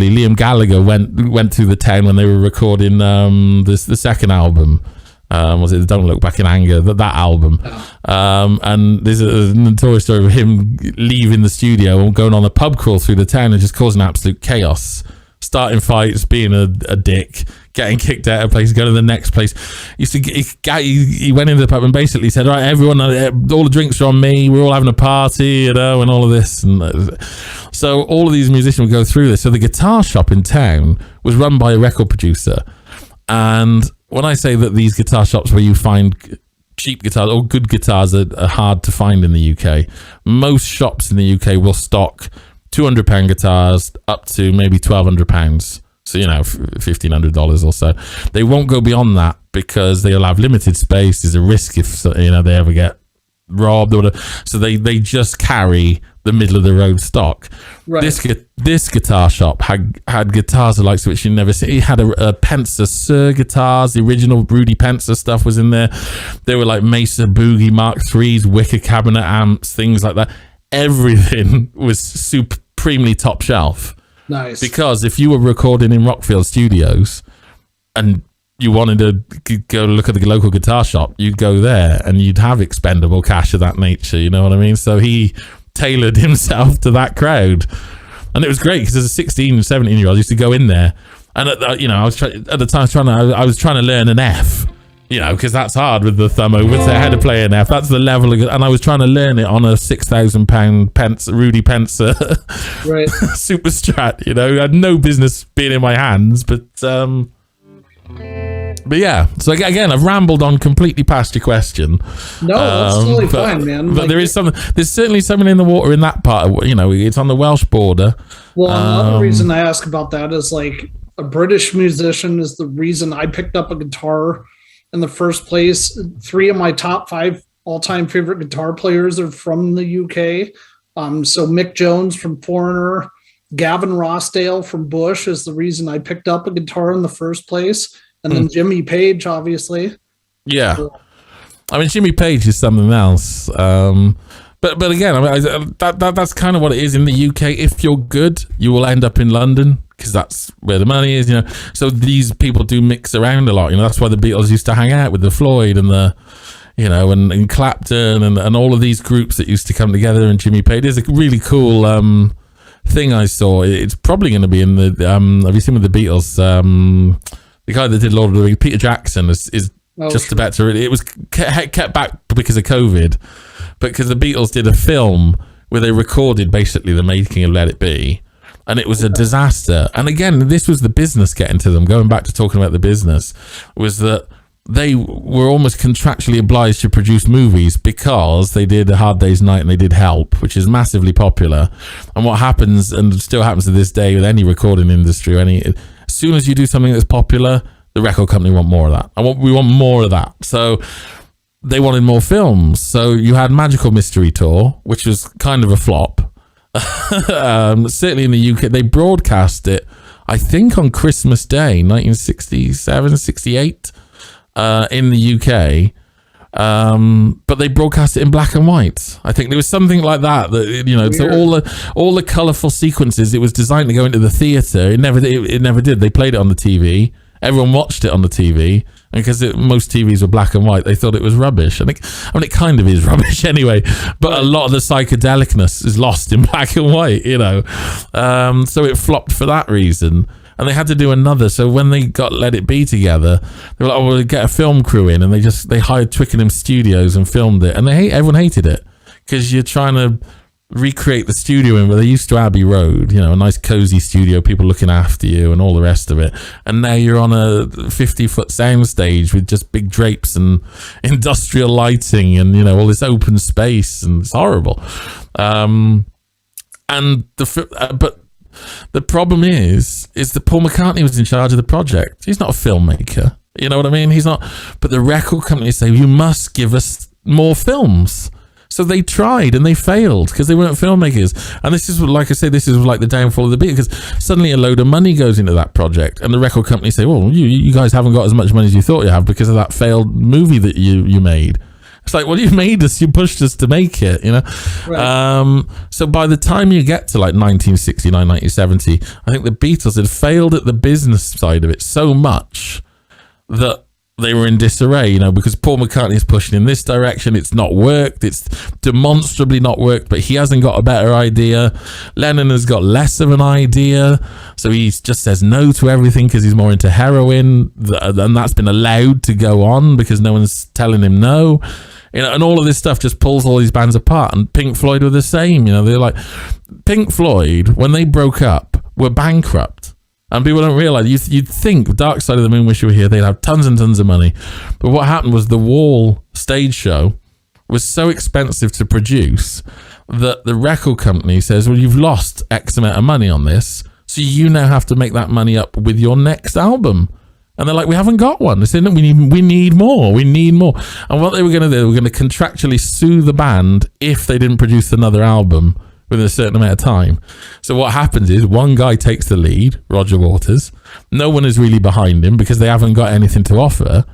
Liam Gallagher went through the town when they were recording the second album. Was it Don't Look Back in Anger, that album? And there's a notorious story of him leaving the studio and going on a pub crawl through the town and just causing absolute chaos, starting fights, being a dick, getting kicked out of places, going to the next place. He went into the pub and basically said, right, everyone, all the drinks are on me, we're all having a party, and all of this. And so all of these musicians would go through this. So the guitar shop in town was run by a record producer. And when I say that these guitar shops where you find cheap guitars or good guitars are hard to find in the UK, most shops in the UK will stock £200 guitars up to maybe £1,200. So, $1,500 or so. They won't go beyond that because they'll have limited space. There's a risk if, they ever get robbed or whatever. So they just carry the middle of the road stock. Right. This guitar shop had guitars like which you never see. He had a Pensa Sir guitars. The original Rudy Pensa stuff was in there. There were like Mesa Boogie Mark IIIs, Wicker cabinet amps, things like that. Everything was supremely top shelf. Nice. Because if you were recording in Rockfield Studios and you wanted to go look at the local guitar shop, you'd go there and you'd have expendable cash of that nature. You know what I mean? So he tailored himself to that crowd. And it was great because as a 16 and 17-year-old, I used to go in there. And, I was trying to learn an F. Because that's hard with the thumb over. So I had to play an F. That's the level of, and I was trying to learn it on a £6,000 Rudy Pensa right. Super Strat. I had no business being in my hands, but yeah. So again, I've rambled on completely past your question. No, that's totally fine, man. But there's certainly something in the water in that part. It's on the Welsh border. Well, another reason I ask about that is like a British musician is the reason I picked up a guitar. In the first place, 3 of my top 5 all-time favorite guitar players are from the UK. So Mick Jones from Foreigner, Gavin Rossdale from Bush is the reason I picked up a guitar in the first place. And then Jimmy Page, obviously. Yeah. I mean, Jimmy Page is something else. But again, that's kind of what it is in the UK. If you're good, you will end up in London. Because that's where the money is, So these people do mix around a lot, That's why the Beatles used to hang out with the Floyd and the, and Clapton and all of these groups that used to come together. And Jimmy Page is a really cool thing I saw. It's probably going to be in the. Have you seen with the Beatles? The guy that did Lord of the Rings, Peter Jackson, is just about to. It was kept back because of COVID, but because the Beatles did a film where they recorded basically the making of Let It Be, and it was a disaster. And again, this was the business getting to them. Going back to talking about the business, was that they were almost contractually obliged to produce movies because they did A Hard Day's Night and they did Help, which is massively popular. And what happens, and still happens to this day with any recording industry, or as soon as you do something that's popular, the record company want more of that. We want more of that. So they wanted more films. So you had Magical Mystery Tour, which was kind of a flop. Certainly in the UK, they broadcast it, I think, on Christmas Day, 1967, 68. In the UK, but they broadcast it in black and white. I think there was something like that. So all the colourful sequences, it was designed to go into the theatre. It never did. They played it on the TV. Everyone watched it on the TV, and because most TVs were black and white, they thought it was rubbish. It kind of is rubbish anyway. But a lot of the psychedelicness is lost in black and white. So it flopped for that reason. And they had to do another. So when they got Let It Be together, they were like, we'll get a film crew in. And they hired Twickenham Studios and filmed it. And everyone hated it because you're trying to recreate the studio in where they used to Abbey Road, a nice cozy studio, people looking after you and all the rest of it. And now you're on a 50-foot soundstage with just big drapes and industrial lighting and, all this open space. And it's horrible. But the problem is that Paul McCartney was in charge of the project. He's not a filmmaker. You know what I mean? He's not. But the record company say, you must give us more films. So they tried and they failed because they weren't filmmakers. And this is, like I say, this is like the downfall of the Beatles, because suddenly a load of money goes into that project and the record company say, well, you guys haven't got as much money as you thought you have because of that failed movie that you made. It's like, well, you made us, you pushed us to make it, Right. So by the time you get to like 1969, 1970, I think the Beatles had failed at the business side of it so much that they were in disarray, because Paul McCartney is pushing in this direction. It's not worked. It's demonstrably not worked, but he hasn't got a better idea. Lennon has got less of an idea. So he just says no to everything because he's more into heroin. And that's been allowed to go on because no one's telling him no. And all of this stuff just pulls all these bands apart. And Pink Floyd were the same. They're like, Pink Floyd, when they broke up, were bankrupt. And people don't realize, you'd think Dark Side of the Moon, Wish You Were Here, they'd have tons and tons of money. But what happened was the Wall stage show was so expensive to produce that the record company says, well, you've lost X amount of money on this, so you now have to make that money up with your next album. And they're like, we haven't got one. They said, no, we need more. We need more. And what they were going to do, they were going to contractually sue the band if they didn't produce another album within a certain amount of time. So what happens is one guy takes the lead, Roger Waters. No one is really behind him because they haven't got anything to offer.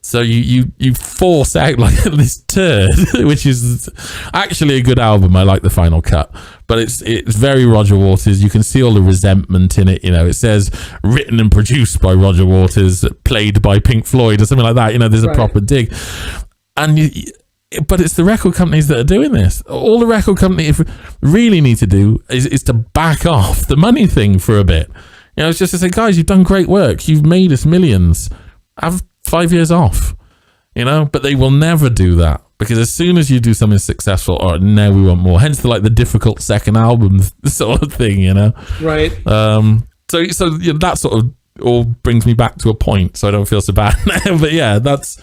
So you force out like this turd, which is actually a good album. I like the final cut, but it's very Roger Waters. You can see all the resentment in it. It says written and produced by Roger Waters, played by Pink Floyd or something like that. There's a proper dig. But it's the record companies that are doing this. All the record companies really need to do is to back off the money thing for a bit. It's just to say, guys, you've done great work. You've made us millions. Have 5 years off. But they will never do that because as soon as you do something successful, all right, now we want more. Hence the difficult second album sort of thing. Right. So that sort of all brings me back to a point, so I don't feel so bad now. But yeah, that's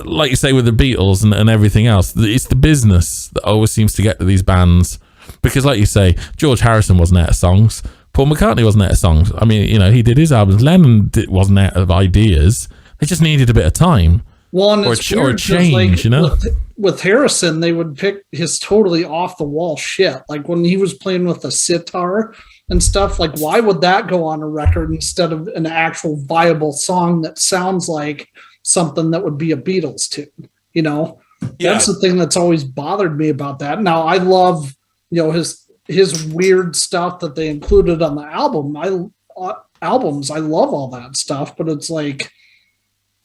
like you say with the Beatles and everything else. It's the business that always seems to get to these bands because, like you say, George Harrison wasn't out of songs. Paul McCartney wasn't out of songs. I mean, he did his albums. Lennon wasn't out of ideas. They just needed a bit of time. Well, and or a change, With Harrison, they would pick his totally off the wall shit. Like when he was playing with the sitar and stuff, like why would that go on a record instead of an actual viable song that sounds like something that would be a Beatles tune? That's the thing that's always bothered me about that. Now I love, his weird stuff that they included on the album. I love all that stuff, but it's like,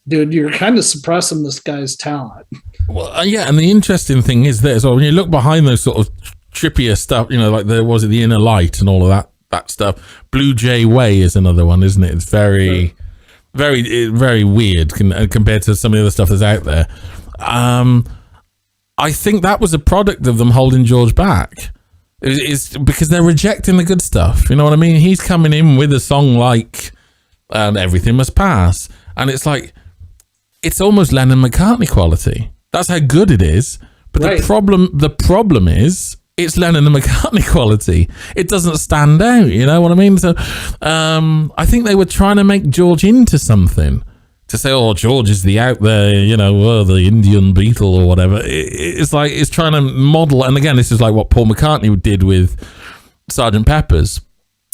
dude, you're kind of suppressing this guy's talent. Well, yeah, and the interesting thing is there as well, when you look behind those sort of trippier stuff, like the Inner Light and all of that stuff. Blue Jay Way is another one, isn't it? It's very, very, very weird compared to some of the other stuff that's out there. I think that was a product of them holding George back. It's because they're rejecting the good stuff. You know what I mean? He's coming in with a song like Everything Must Pass. And it's like, it's almost Lennon McCartney quality. That's how good it is. But the problem is, it's Lennon and McCartney quality. It doesn't stand out. You know what I mean? So I think they were trying to make George into something. To say, oh, George is the out there, you know, the Indian Beatle or whatever. It's like, it's trying to model. And again, this is like what Paul McCartney did with Sgt. Pepper's.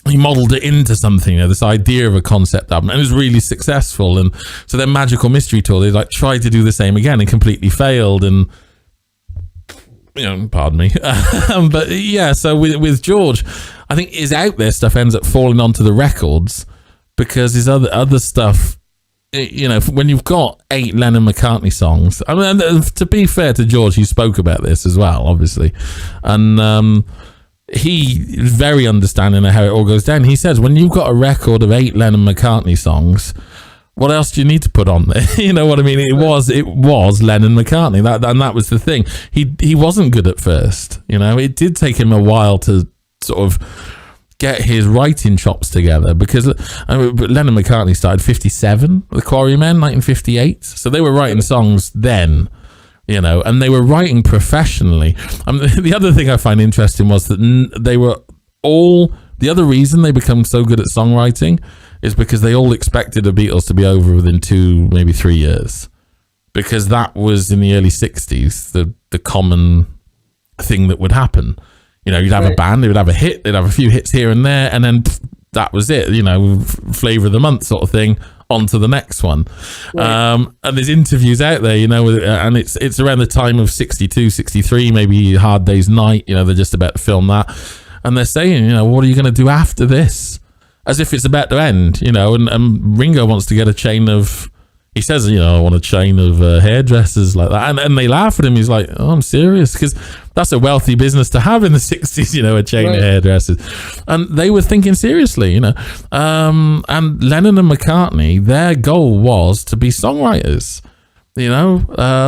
He modeled it into something, you know, this idea of a concept album, and it was really successful. And so their Magical Mystery Tour, they like tried to do the same again and completely failed. And, you know, pardon me. But yeah, so with George, I think his out there stuff ends up falling onto the records because his other stuff, you know, when you've got 8 Lennon McCartney songs, I mean, to be fair to George, he spoke about this as well, obviously, and he is very understanding of how it all goes down. He says, when you've got a record of 8 Lennon McCartney songs, what else do you need to put on there? You know what I mean? It was Lennon McCartney. That was the thing. He wasn't good at first. You know, it did take him a while to sort of get his writing chops together, because Lennon McCartney started 57, the Quarrymen, 1958. So they were writing songs then, you know, and they were writing professionally. The other thing I find interesting was that the other reason they become so good at songwriting is because they all expected the Beatles to be over within 2, maybe 3 years, because that was in the early 60s, the common thing that would happen. You know, you'd have a band, they would have a hit, they'd have a few hits here and there, and then that was it, you know, flavor of the month sort of thing, on to the next one. And there's interviews out there, you know, and it's around the time of 62, 63, maybe Hard Day's Night, you know, they're just about to film that. And they're saying, you know, what are you going to do after this? As if it's about to end, you know, and Ringo wants to get a chain of, he says, you know, I want a chain of hairdressers like that. And they laugh at him. He's like, oh, I'm serious. Because that's a wealthy business to have in the 60s, you know, a chain of hairdressers. And they were thinking seriously, you know. And Lennon and McCartney, their goal was to be songwriters, you know,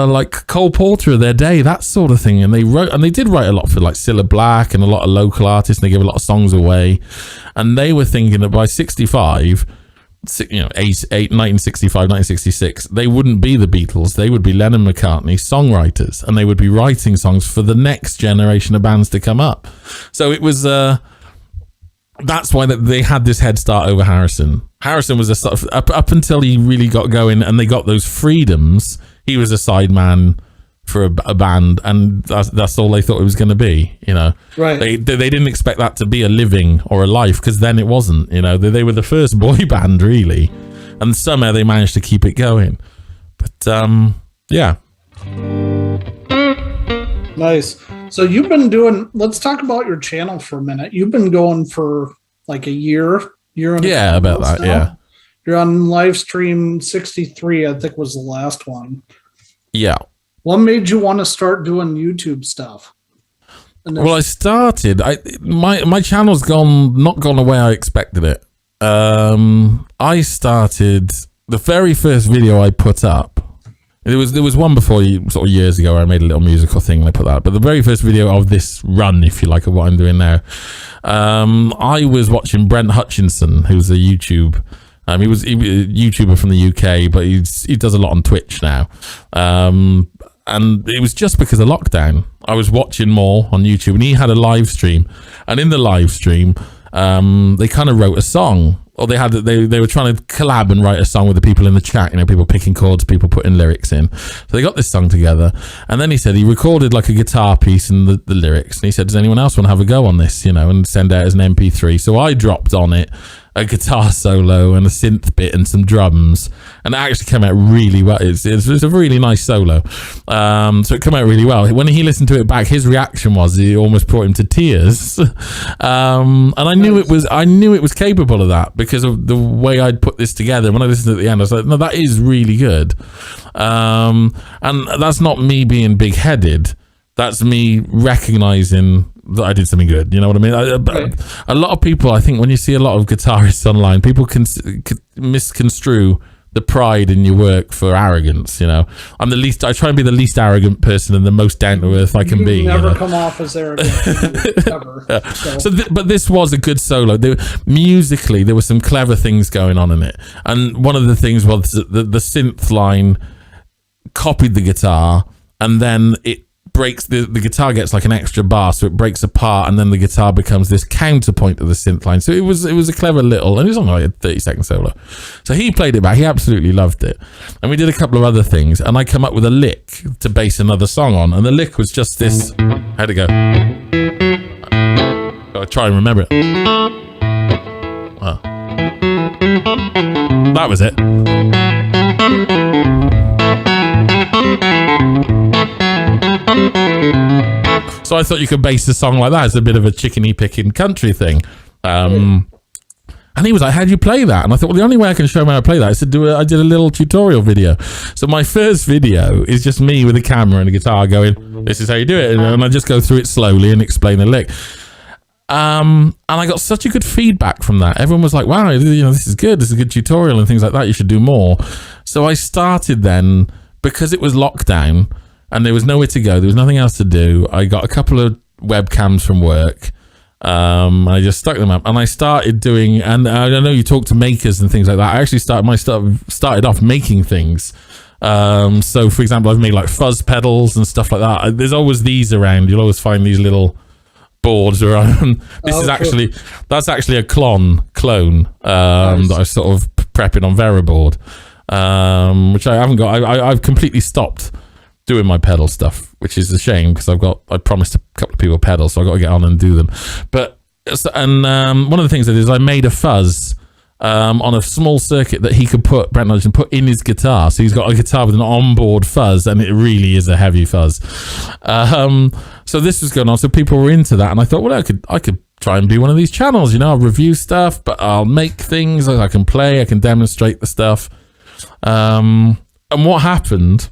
like Cole Porter of their day, that sort of thing. And they did write a lot for like Cilla Black and a lot of local artists. And they gave a lot of songs away. And they were thinking that by 65... you know, 1965, 1966, they wouldn't be the Beatles. They would be Lennon McCartney songwriters, and they would be writing songs for the next generation of bands to come up. So it was that's why they had this head start over Harrison. Harrison was a sort of, up until he really got going and they got those freedoms, he was a sideman for a band, and that's all they thought it was going to be, you know. They didn't expect that to be a living or a life, because then it wasn't, you know. They were the first boy band, really, and somehow they managed to keep it going. But yeah, nice. So you've been doing, let's talk about your channel for a minute. You've been going for like a year and about that now. Yeah, you're on live stream 63, I think was the last one. Yeah. What made you want to start doing YouTube stuff? Well, I started. My channel's not gone the way I expected it. I started the very first video I put up. There was one before, sort of years ago, where I made a little musical thing and I put that up. But the very first video of this run, if you like, of what I'm doing now, I was watching Brent Hutchinson, who's a YouTube. He was a YouTuber from the UK, but he does a lot on Twitch now. And it was just because of lockdown. I was watching more on YouTube, and he had a live stream. And in the live stream, they kind of wrote a song, or they were trying to collab and write a song with the people in the chat. You know, people picking chords, people putting lyrics in. So they got this song together. And then he said he recorded like a guitar piece and the lyrics. And he said, does anyone else want to have a go on this? You know, and send out as an MP3. So I dropped on it a guitar solo and a synth bit and some drums, and it actually came out really well. It's a really nice solo, so it came out really well. When he listened to it back, his reaction was it almost brought him to tears. And I knew it was capable of that because of the way I'd put this together. When I listened at the end, I was like, no, that is really good. And that's not me being big-headed. That's me recognizing that I did something good. You know what I mean? A lot of people, I think, when you see a lot of guitarists online, people can misconstrue the pride in your work for arrogance. You know, I try and be the least arrogant person and the most down to earth I can be. Never come off as arrogant ever. But this was a good solo. Musically, there were some clever things going on in it, and one of the things was the synth line copied the guitar, and then it breaks the guitar gets like an extra bar, so it breaks apart, and then the guitar becomes this counterpoint to the synth line. So it was a clever little, and it was only like a 30-second solo. So he played it back. He absolutely loved it, and we did a couple of other things, and I come up with a lick to base another song on, and the lick was just this. How'd it go? Gotta try and remember it. Oh. That was it. So I thought you could base a song like that. It's a bit of a chickeny picking country thing. And he was like, how do you play that? And I thought, well, the only way I can show him how to play that is to I did a little tutorial video. So my first video is just me with a camera and a guitar going, this is how you do it. And I just go through it slowly and explain the lick. And I got such a good feedback from that. Everyone was like, wow, this is good. This is a good tutorial and things like that. You should do more. So I started then, because it was lockdown, and there was nowhere to go. There was nothing else to do. I got a couple of webcams from work. I just stuck them up, and I started doing. And I know you talk to makers and things like that. I actually started off making things. So, for example, I've made like fuzz pedals and stuff like that. There's always these around. You'll always find these little boards around. That's actually a clone nice. That I sort of prepping on Veriboard, which I haven't got. I've completely stopped doing my pedal stuff, which is a shame because I promised a couple of people pedals, so I got to get on and do them. But one of the things I did is I made a fuzz on a small circuit that he could put in his guitar. So he's got a guitar with an onboard fuzz, and it really is a heavy fuzz. So this was going on, so people were into that, and I thought, well, I could try and be one of these channels. I'll review stuff, but I'll make things. I can play, I can demonstrate the stuff. And what happened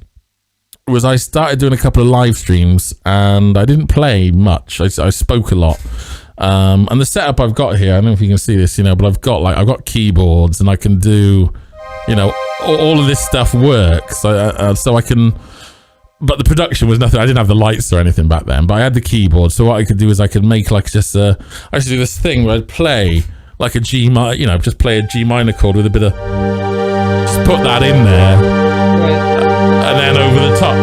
was I started doing a couple of live streams, and I didn't play much. I spoke a lot. And the setup I've got here, I don't know if you can see this, but I've got keyboards, and I can do, all of this stuff works. So I can, but the production was nothing. I didn't have the lights or anything back then, but I had the keyboard. So what I could do is I could make like just I used to do this thing where I'd play like a G minor, just play a G minor chord with a bit of, just put that in there. And then over the top,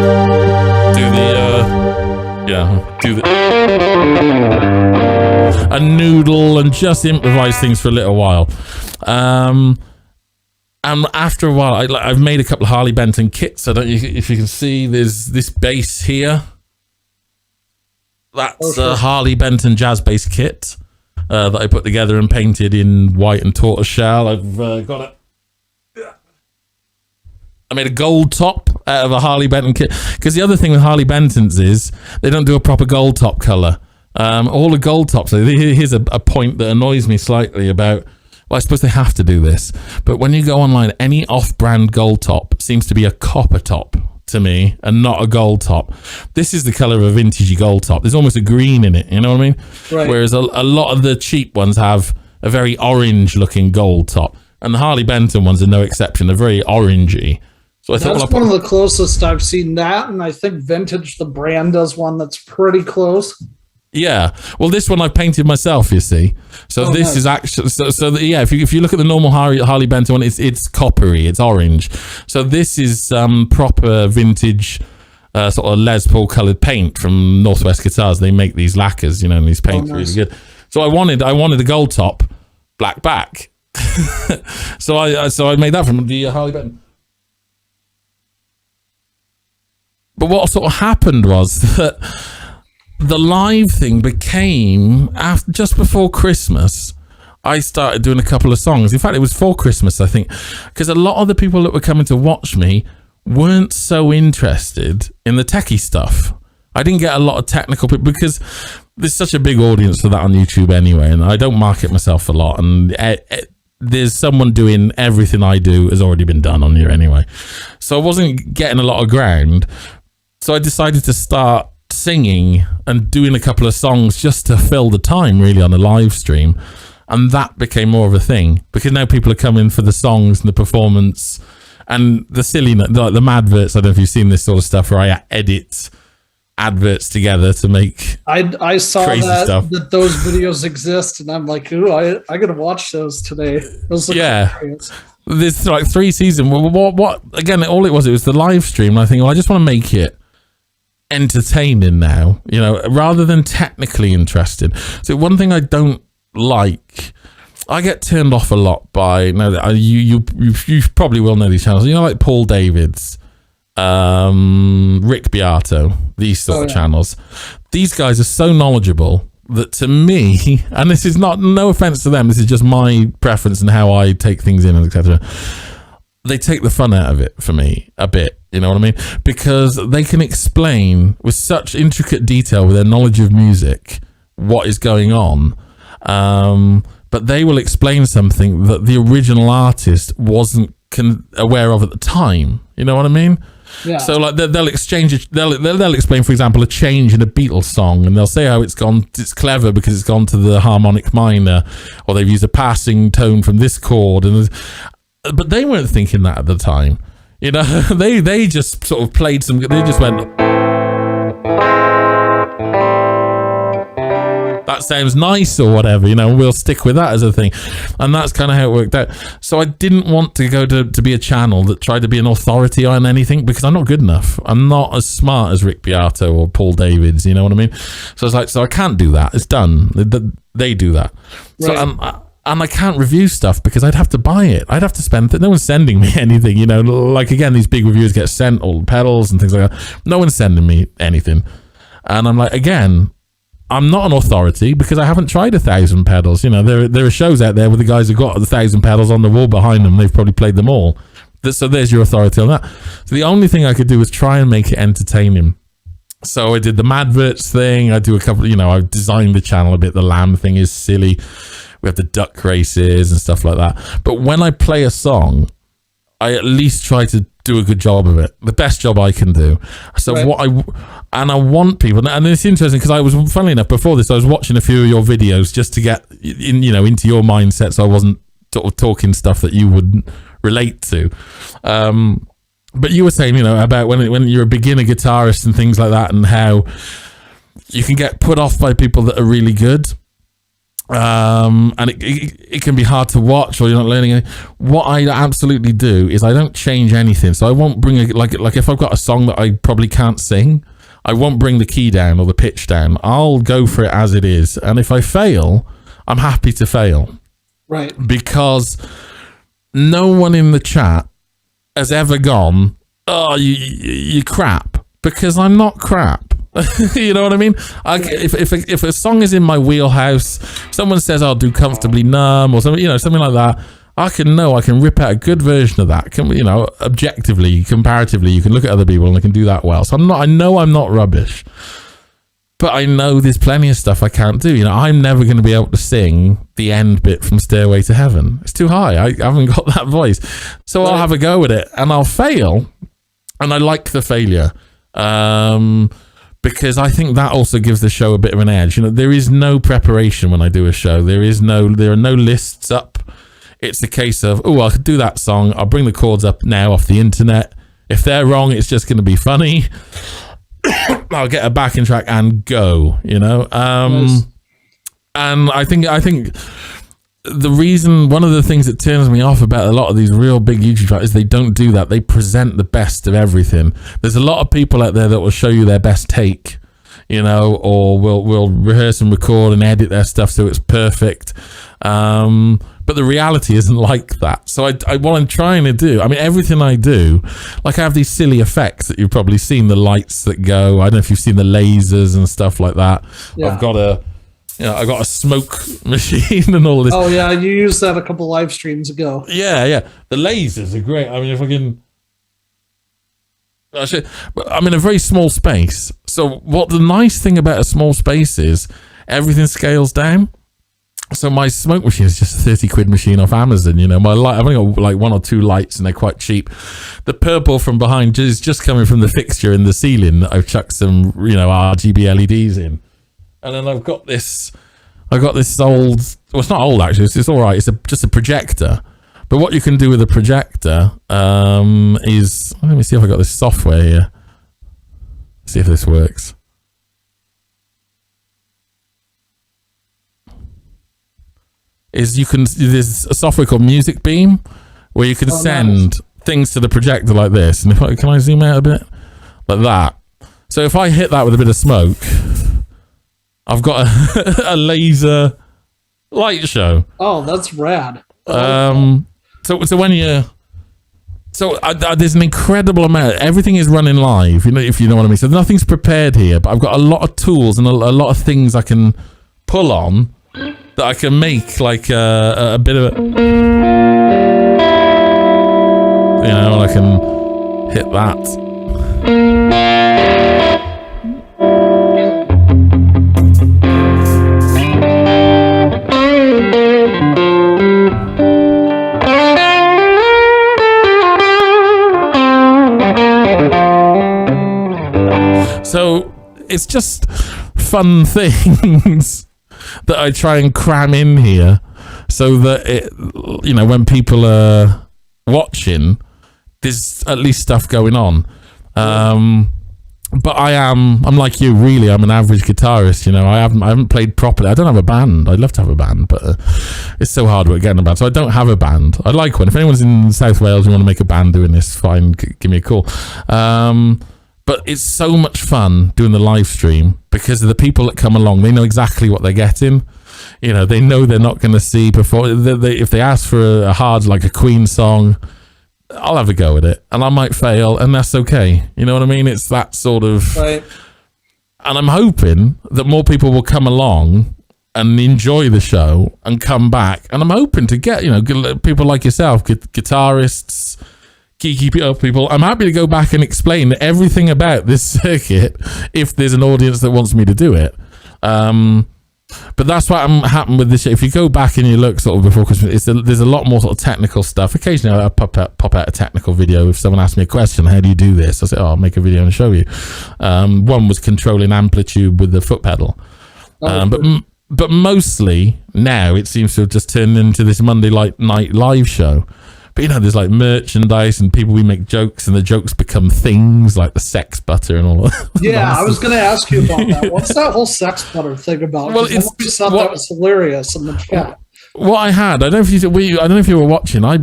do a noodle and just improvise things for a little while. And after a while, I've made a couple of Harley Benton kits. I don't know if you can see, there's this bass here. That's a Harley Benton jazz bass kit that I put together and painted in white and tortoiseshell. I've got it. I made a gold top out of a Harley Benton kit, because the other thing with Harley Bentons is they don't do a proper gold top color. All the gold tops, here's a point that annoys me slightly about, well, I suppose they have to do this, but when you go online, any off-brand gold top seems to be a copper top to me and not a gold top. This is the color of a vintagey gold top. There's almost a green in it, you know what I mean? Right. Whereas a lot of the cheap ones have a very orange looking gold top, and the Harley Benton ones are no exception. They're very orangey. So that's one of the closest I've seen that, and I think Vintage, the brand, does one that's pretty close. Yeah, well, this one I've painted myself, you see. So this is actually if you look at the normal Harley Benton one, it's coppery, it's orange. So this is proper vintage sort of Les Paul coloured paint from Northwest Guitars. They make these lacquers, and these paints really good. So I wanted a gold top, black back. so I made that from the Harley Benton. But what sort of happened was that the live thing became, just before Christmas, I started doing a couple of songs. In fact, it was for Christmas, I think, because a lot of the people that were coming to watch me weren't so interested in the techie stuff. I didn't get a lot of technical people because there's such a big audience for that on YouTube anyway, and I don't market myself a lot, and there's someone doing everything I do has already been done on here anyway. So I wasn't getting a lot of ground. So I decided to start singing and doing a couple of songs just to fill the time, really, on a live stream. And that became more of a thing, because now people are coming for the songs and the performance And the silly, like the madverts, I don't know if you've seen this sort of stuff where I edit adverts together to make I saw crazy stuff. that those videos exist, and I'm like, ooh, I gotta watch those today. Those look hilarious. There's like 3 seasons. What again, all it was the live stream. And I think, well, I just want to make it entertaining now, you know, rather than technically interested. So one thing I don't like, I get turned off a lot by, you probably will know these channels, you know, like Paul David's, Rick Beato, these sort of channels. These guys are so knowledgeable that to me, and this is no offense to them, this is just my preference and how I take things in, etc. They take the fun out of it for me a bit, you know what I mean? Because they can explain with such intricate detail with their knowledge of music what is going on. But they will explain something that the original artist wasn't aware of at the time. You know what I mean? Yeah. So like they'll exchange, they'll explain, for example, a change in a Beatles song, and they'll say how it's clever because it's gone to the harmonic minor, or they've used a passing tone from this chord, but they weren't thinking that at the time. You know, they just sort of played some. They just went, that sounds nice or whatever, you know, we'll stick with that as a thing. And that's kind of how it worked out. So I didn't want to go to be a channel that tried to be an authority on anything, because I'm not good enough. I'm not as smart as Rick Beato or Paul Davids, you know what I mean? So it's like, so I can't do that. It's done. They do that. Right. So and I can't review stuff because I'd have to buy it. I'd have to spend no one's sending me anything, you know, like again, these big reviewers get sent all the pedals and things like that. No one's sending me anything. And I'm like, again, I'm not an authority because I haven't tried 1,000 pedals. You know, there are shows out there where the guys have got 1,000 pedals on the wall behind them. They've probably played them all. So there's your authority on that. So the only thing I could do was try and make it entertaining. So I did the Madverts thing. I do a couple, you know, I designed the channel a bit. The lamb thing is silly. We have the duck races and stuff like that. But when I play a song, I at least try to do a good job of it, the best job I can do. So right. I want people, and it's interesting because I was, funnily enough, before this, I was watching a few of your videos just to get in, you know, into your mindset, so I wasn't sort of talking stuff that you wouldn't relate to. But you were saying, you know, about when you're a beginner guitarist and things like that, and how you can get put off by people that are really good. And it can be hard to watch, or you're not learning anything. What I absolutely do is I don't change anything. So I won't bring like if I've got a song that I probably can't sing, I won't bring the key down or the pitch down. I'll go for it as it is. And if I fail, I'm happy to fail. Right. Because no one in the chat has ever gone, oh, you crap, because I'm not crap. You know what I mean? If a song is in my wheelhouse, someone says I'll do Comfortably Numb or something, you know, something like that, I can rip out a good version of that. You know, objectively, comparatively, you can look at other people and I can do that well. So I know I'm not rubbish, but I know there's plenty of stuff I can't do. You know, I'm never going to be able to sing the end bit from Stairway to Heaven. It's too high. I haven't got that voice. So I'll have a go at it and I'll fail, and I like the failure. Because I think that also gives the show a bit of an edge. You know, there is no preparation when I do a show. There are no lists up. It's a case of, oh, I could do that song. I'll bring the chords up now off the internet. If they're wrong, it's just going to be funny. I'll get a backing track and go, you know. Nice. And I think one of the things that turns me off about a lot of these real big YouTube channels is they don't do that. They present the best of everything. There's a lot of people out there that will show you their best take, you know, or will rehearse and record and edit their stuff so it's perfect. But the reality isn't like that. So what I'm trying to do, I mean, everything I do, like I have these silly effects that you've probably seen, the lights that go. I don't know if you've seen the lasers and stuff like that. Yeah. I've got a smoke machine and all this. Oh yeah, you used that a couple live streams ago. Yeah. The lasers are great. I mean, if I can, I'm in a very small space. So what the nice thing about a small space is everything scales down. So my smoke machine is just a 30 quid machine off Amazon. You know, my light, I've only got like 1 or 2 lights and they're quite cheap. The purple from behind is just coming from the fixture in the ceiling that I've chucked some, you know, RGB LEDs in. And then I've got this old, well, it's not old actually, it's all right. It's just a projector, But what you can do with a projector is, let me see if I got this software here. See if this works. There's a software called Music Beam where you can send things to the projector like this. And can I zoom out a bit? Like that. So if I hit that with a bit of smoke, I've got a laser light show. Oh, that's rad. So when you, there's an incredible amount. Everything is running live. If you know what I mean. So nothing's prepared here, but I've got a lot of tools and a lot of things I can pull on that I can make like a bit of a, I can hit that. So it's just fun things that I try and cram in here so that when people are watching, there's at least stuff going on. But I'm like you, really. I'm an average guitarist. I haven't played properly. I don't have a band. I'd love to have a band, but it's so hard work getting a band. So I don't have a band. I'd like one. If anyone's in South Wales and want to make a band doing this, fine, give me a call. But it's so much fun doing the live stream because of the people that come along. They know exactly what they're getting. They know they're not going to see before. If they ask for a hard, like a Queen song, I'll have a go at it, and I might fail, and that's okay. You know what I mean? It's that sort of. Right. And I'm hoping that more people will come along and enjoy the show and come back. And I'm hoping to get people like yourself, guitarists, geeky people. I'm happy to go back and explain everything about this circuit if there's an audience that wants me to do it. But that's what happened with this. If you go back and you look sort of before Christmas, there's a lot more sort of technical stuff. Occasionally I'll pop out a technical video. If someone asks me a question, how do you do this? I say, I'll make a video and show you. One was controlling amplitude with the foot pedal. But mostly now it seems to have just turned into this Monday night live show. But there's like merchandise and people, we make jokes and the jokes become things like the sex butter and all that. Yeah, I was going to ask you about that. What's that whole sex butter thing about? Well, I always thought that was hilarious in the chat. What I had, I don't know if you were watching. I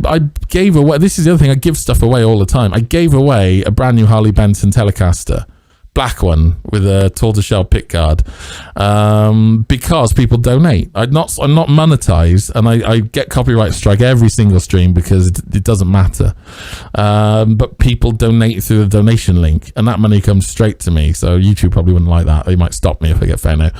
gave away. This is the other thing. I give stuff away all the time. I gave away a brand new Harley Benton Telecaster, black one with a tortoiseshell pickguard, because people donate. I'm not monetized, and I get copyright strike every single stream because it doesn't matter. But people donate through the donation link, and that money comes straight to me. So YouTube probably wouldn't like that. They might stop me if I get found out.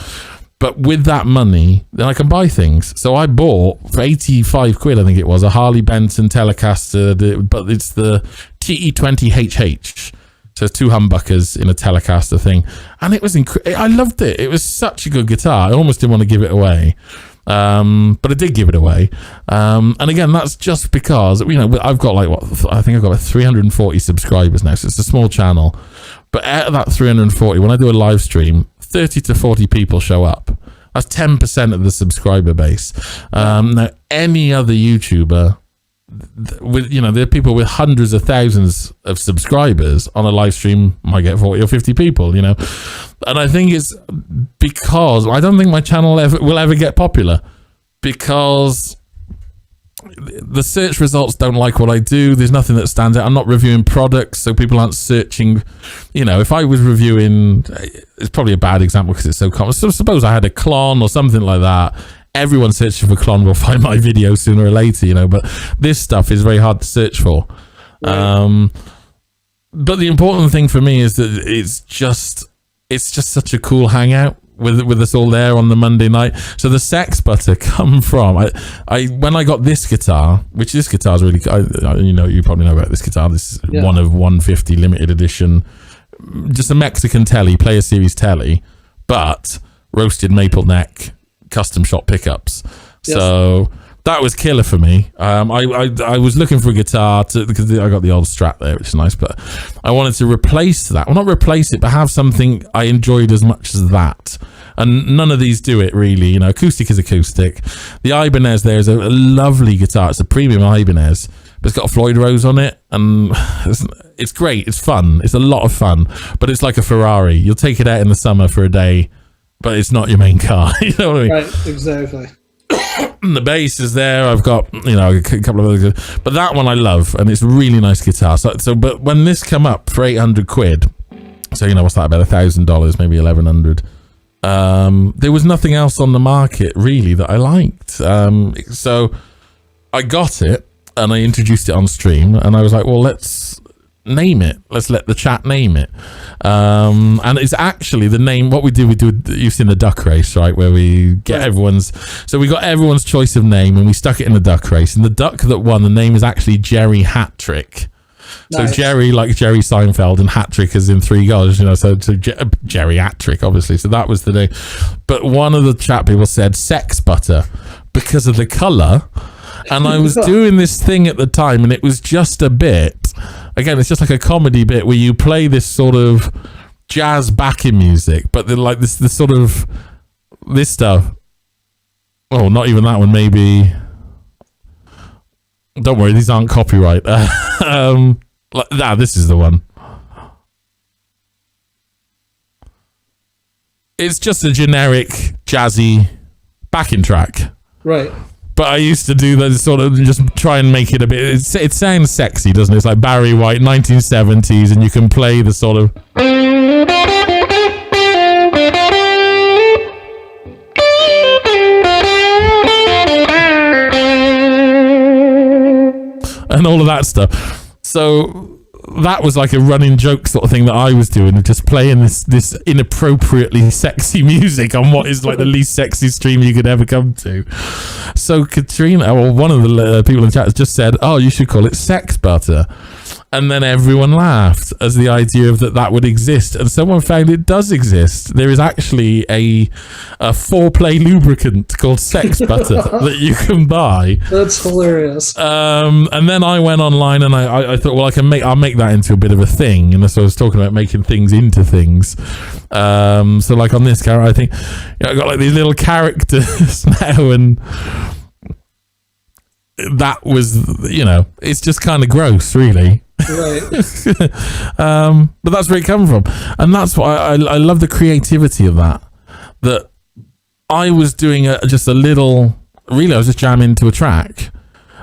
But with that money, then I can buy things. So I bought for 85 quid, I think it was, a Harley Benton Telecaster, but it's the TE20HH. So two humbuckers in a Telecaster thing. And it was I loved it. It was such a good guitar. I almost didn't want to give it away. But I did give it away. And again, that's just because, I've got I think I've got 340 subscribers now. So it's a small channel. But out of that 340, when I do a live stream, 30 to 40 people show up. That's 10% of the subscriber base. Now, any other YouTuber, there are people with hundreds of thousands of subscribers on a live stream might get 40 or 50 people, and I think it's because I don't think my channel will ever get popular because the search results don't like what I do. There's nothing that stands out. I'm not reviewing products, so people aren't searching. If I was reviewing, it's probably a bad example because it's so common. So suppose I had a Klon or something like that. Everyone searching for Klon will find my video sooner or later, but this stuff is very hard to search for. Right. But the important thing for me is that it's just such a cool hangout with us all there on the Monday night. So the sex butter come from when I got this guitar, which this guitar is really, you probably know about this guitar. This is one of 150 limited edition, just a Mexican telly, Player Series telly, but roasted maple neck, custom shot pickups. Yes. So that was killer for me. I was looking for a guitar because I got the old Strat there, which is nice, but I wanted to replace that. Well, not replace it, but have something I enjoyed as much as that. And none of these do it really. You know, acoustic is acoustic. The Ibanez there is a lovely guitar. It's a premium Ibanez, but it's got a Floyd Rose on it, and it's great. It's fun. It's a lot of fun, but it's like a Ferrari. You'll take it out in the summer for a day, but it's not your main car. You know what I mean? Right, exactly. The bass is there. I've got, you know, a couple of other, but that one I love, and it's a really nice guitar. So but when this come up for 800 quid, so you know what's that, about $1,000, maybe 1,100. There was nothing else on the market really that I liked. So I got it and I introduced it on stream, and I was like, well, let's name it. Let's let the chat name it. And it's actually the name. What we do, you've seen the duck race, right? Where we get so we got everyone's choice of name and we stuck it in the duck race. And the duck that won, the name is actually Jerry Hattrick. So nice. Jerry, like Jerry Seinfeld, and Hattrick as in 3 goals, you know, so Jerry Hattrick, obviously. So that was the name. But one of the chat people said sex butter because of the colour. And I was doing this thing at the time, and it was just a bit, again, it's just like a comedy bit where you play this sort of jazz backing music, but then like this sort of, this stuff. Oh, not even that one, maybe. Don't worry, these aren't copyright. This is the one. It's just a generic jazzy backing track. Right. But I used to do that, sort of just try and make it a bit, it sounds sexy, doesn't it? It's like Barry White, 1970s, and you can play the sort of... and all of that stuff. So that was like a running joke sort of thing that I was doing, just playing this inappropriately sexy music on what is like the least sexy stream you could ever come to. So Katrina, or one of the people in the chat, has just said, oh, you should call it sex butter. And then everyone laughed as the idea of that would exist. And someone found it does exist. There is actually a foreplay lubricant called sex butter that you can buy. That's hilarious. And then I went online and I thought, well, I'll make that into a bit of a thing. And so I was talking about making things into things. So like on this character, I think, you know, I got like these little characters now, and that was, you know, it's just kind of gross, really. Right. But that's where it comes from, and that's why I love the creativity of that I was doing just a little, really I was just jamming to a track,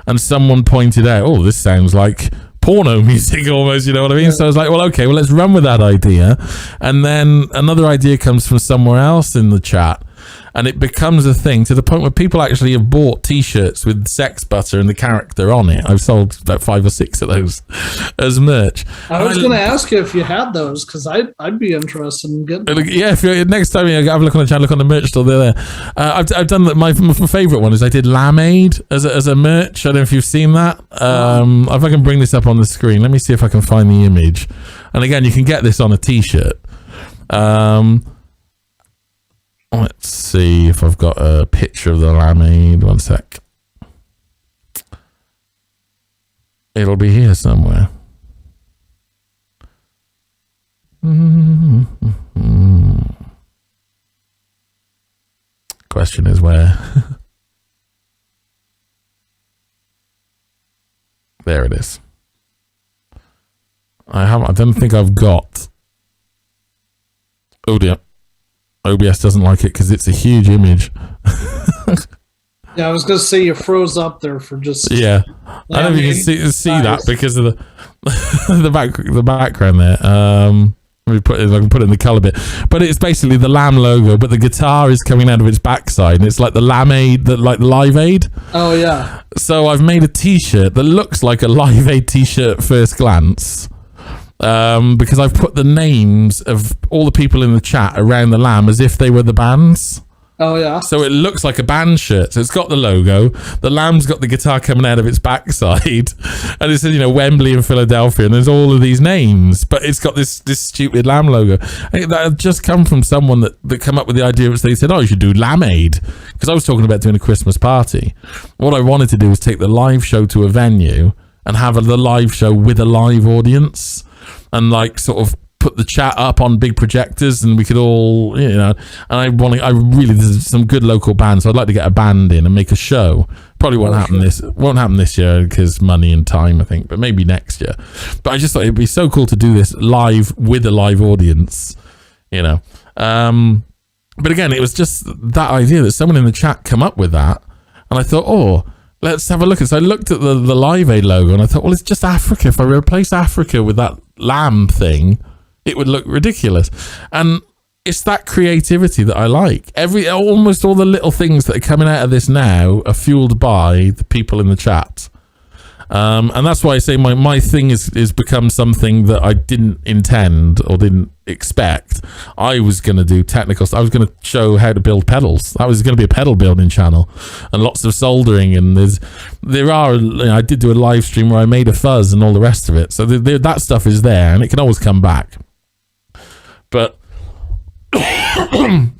and someone pointed out, oh, this sounds like porno music almost, you know what I mean? Yeah. So I was like, well, okay, well, let's run with that idea. And then another idea comes from somewhere else in the chat, and it becomes a thing to the point where people actually have bought t-shirts with sex butter and the character on it. I've sold about 5 or 6 of those as merch. I was going to ask you if you had those, because I'd be interested in getting them. Yeah, if you're, next time you have a look on the channel, look on the merch store, they're there. I've done my favourite one is I did Lameade as a merch. I don't know if you've seen that. If I can bring this up on the screen, let me see if I can find the image. And again, you can get this on a t-shirt. Let's see if I've got a picture of the Lameade. One sec. It'll be here somewhere. Question is where? There it is. I don't think I've got. Oh dear. OBS doesn't like it because it's a huge image. Yeah, I was going to say you froze up there for just... Yeah. I don't know if you can see that because of the background there. Let me put it, I can put it in the color bit. But it's basically the Lamb logo, but the guitar is coming out of its backside, and it's like the Lameade, like the Live Aid. Oh, yeah. So I've made a t-shirt that looks like a Live Aid t-shirt at first glance. Because I've put the names of all the people in the chat around the Lamb as if they were the bands. Oh yeah. So it looks like a band shirt. So it's got the logo. The lamb's got the guitar coming out of its backside, and it says, Wembley in Philadelphia, and there's all of these names, but it's got this stupid lamb logo. I think that had just come from someone that come up with the idea, which they said, "Oh, you should do Lamb Aid," because I was talking about doing a Christmas party. What I wanted to do was take the live show to a venue and have the live show with a live audience, and sort of put the chat up on big projectors, and we could all, and there's some good local bands, so I'd like to get a band in and make a show. Probably won't happen this year because money and time, I think, but maybe next year. But I just thought it'd be so cool to do this live with a live audience, But again, it was just that idea that someone in the chat come up with that, and I thought, oh, let's have a look. And so I looked at the Live Aid logo, and I thought, well, it's just Africa. If I replace Africa with that lamb thing, it would look ridiculous. And it's that creativity that I like. Almost all the little things that are coming out of this now are fueled by the people in the chat. And that's why I say my thing is become something that I didn't intend or didn't expect. I was going to do technical stuff. I was going to show how to build pedals. That was going to be a pedal building channel, and lots of soldering. And I did do a live stream where I made a fuzz and all the rest of it. So that stuff is there, and it can always come back. But a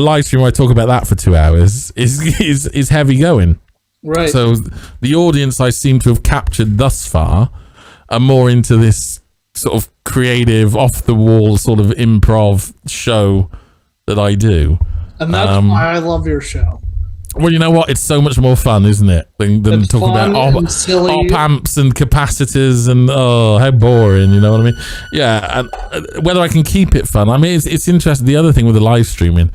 live stream where I talk about that for 2 hours is heavy going. Right. So the audience I seem to have captured thus far are more into this sort of creative, off the wall sort of improv show that I do. And that's why I love your show. Well, you know what? It's so much more fun, isn't it? Than talking about op amps and capacitors and how boring, you know what I mean? Yeah, and whether I can keep it fun. I mean, it's interesting. The other thing with the live streaming,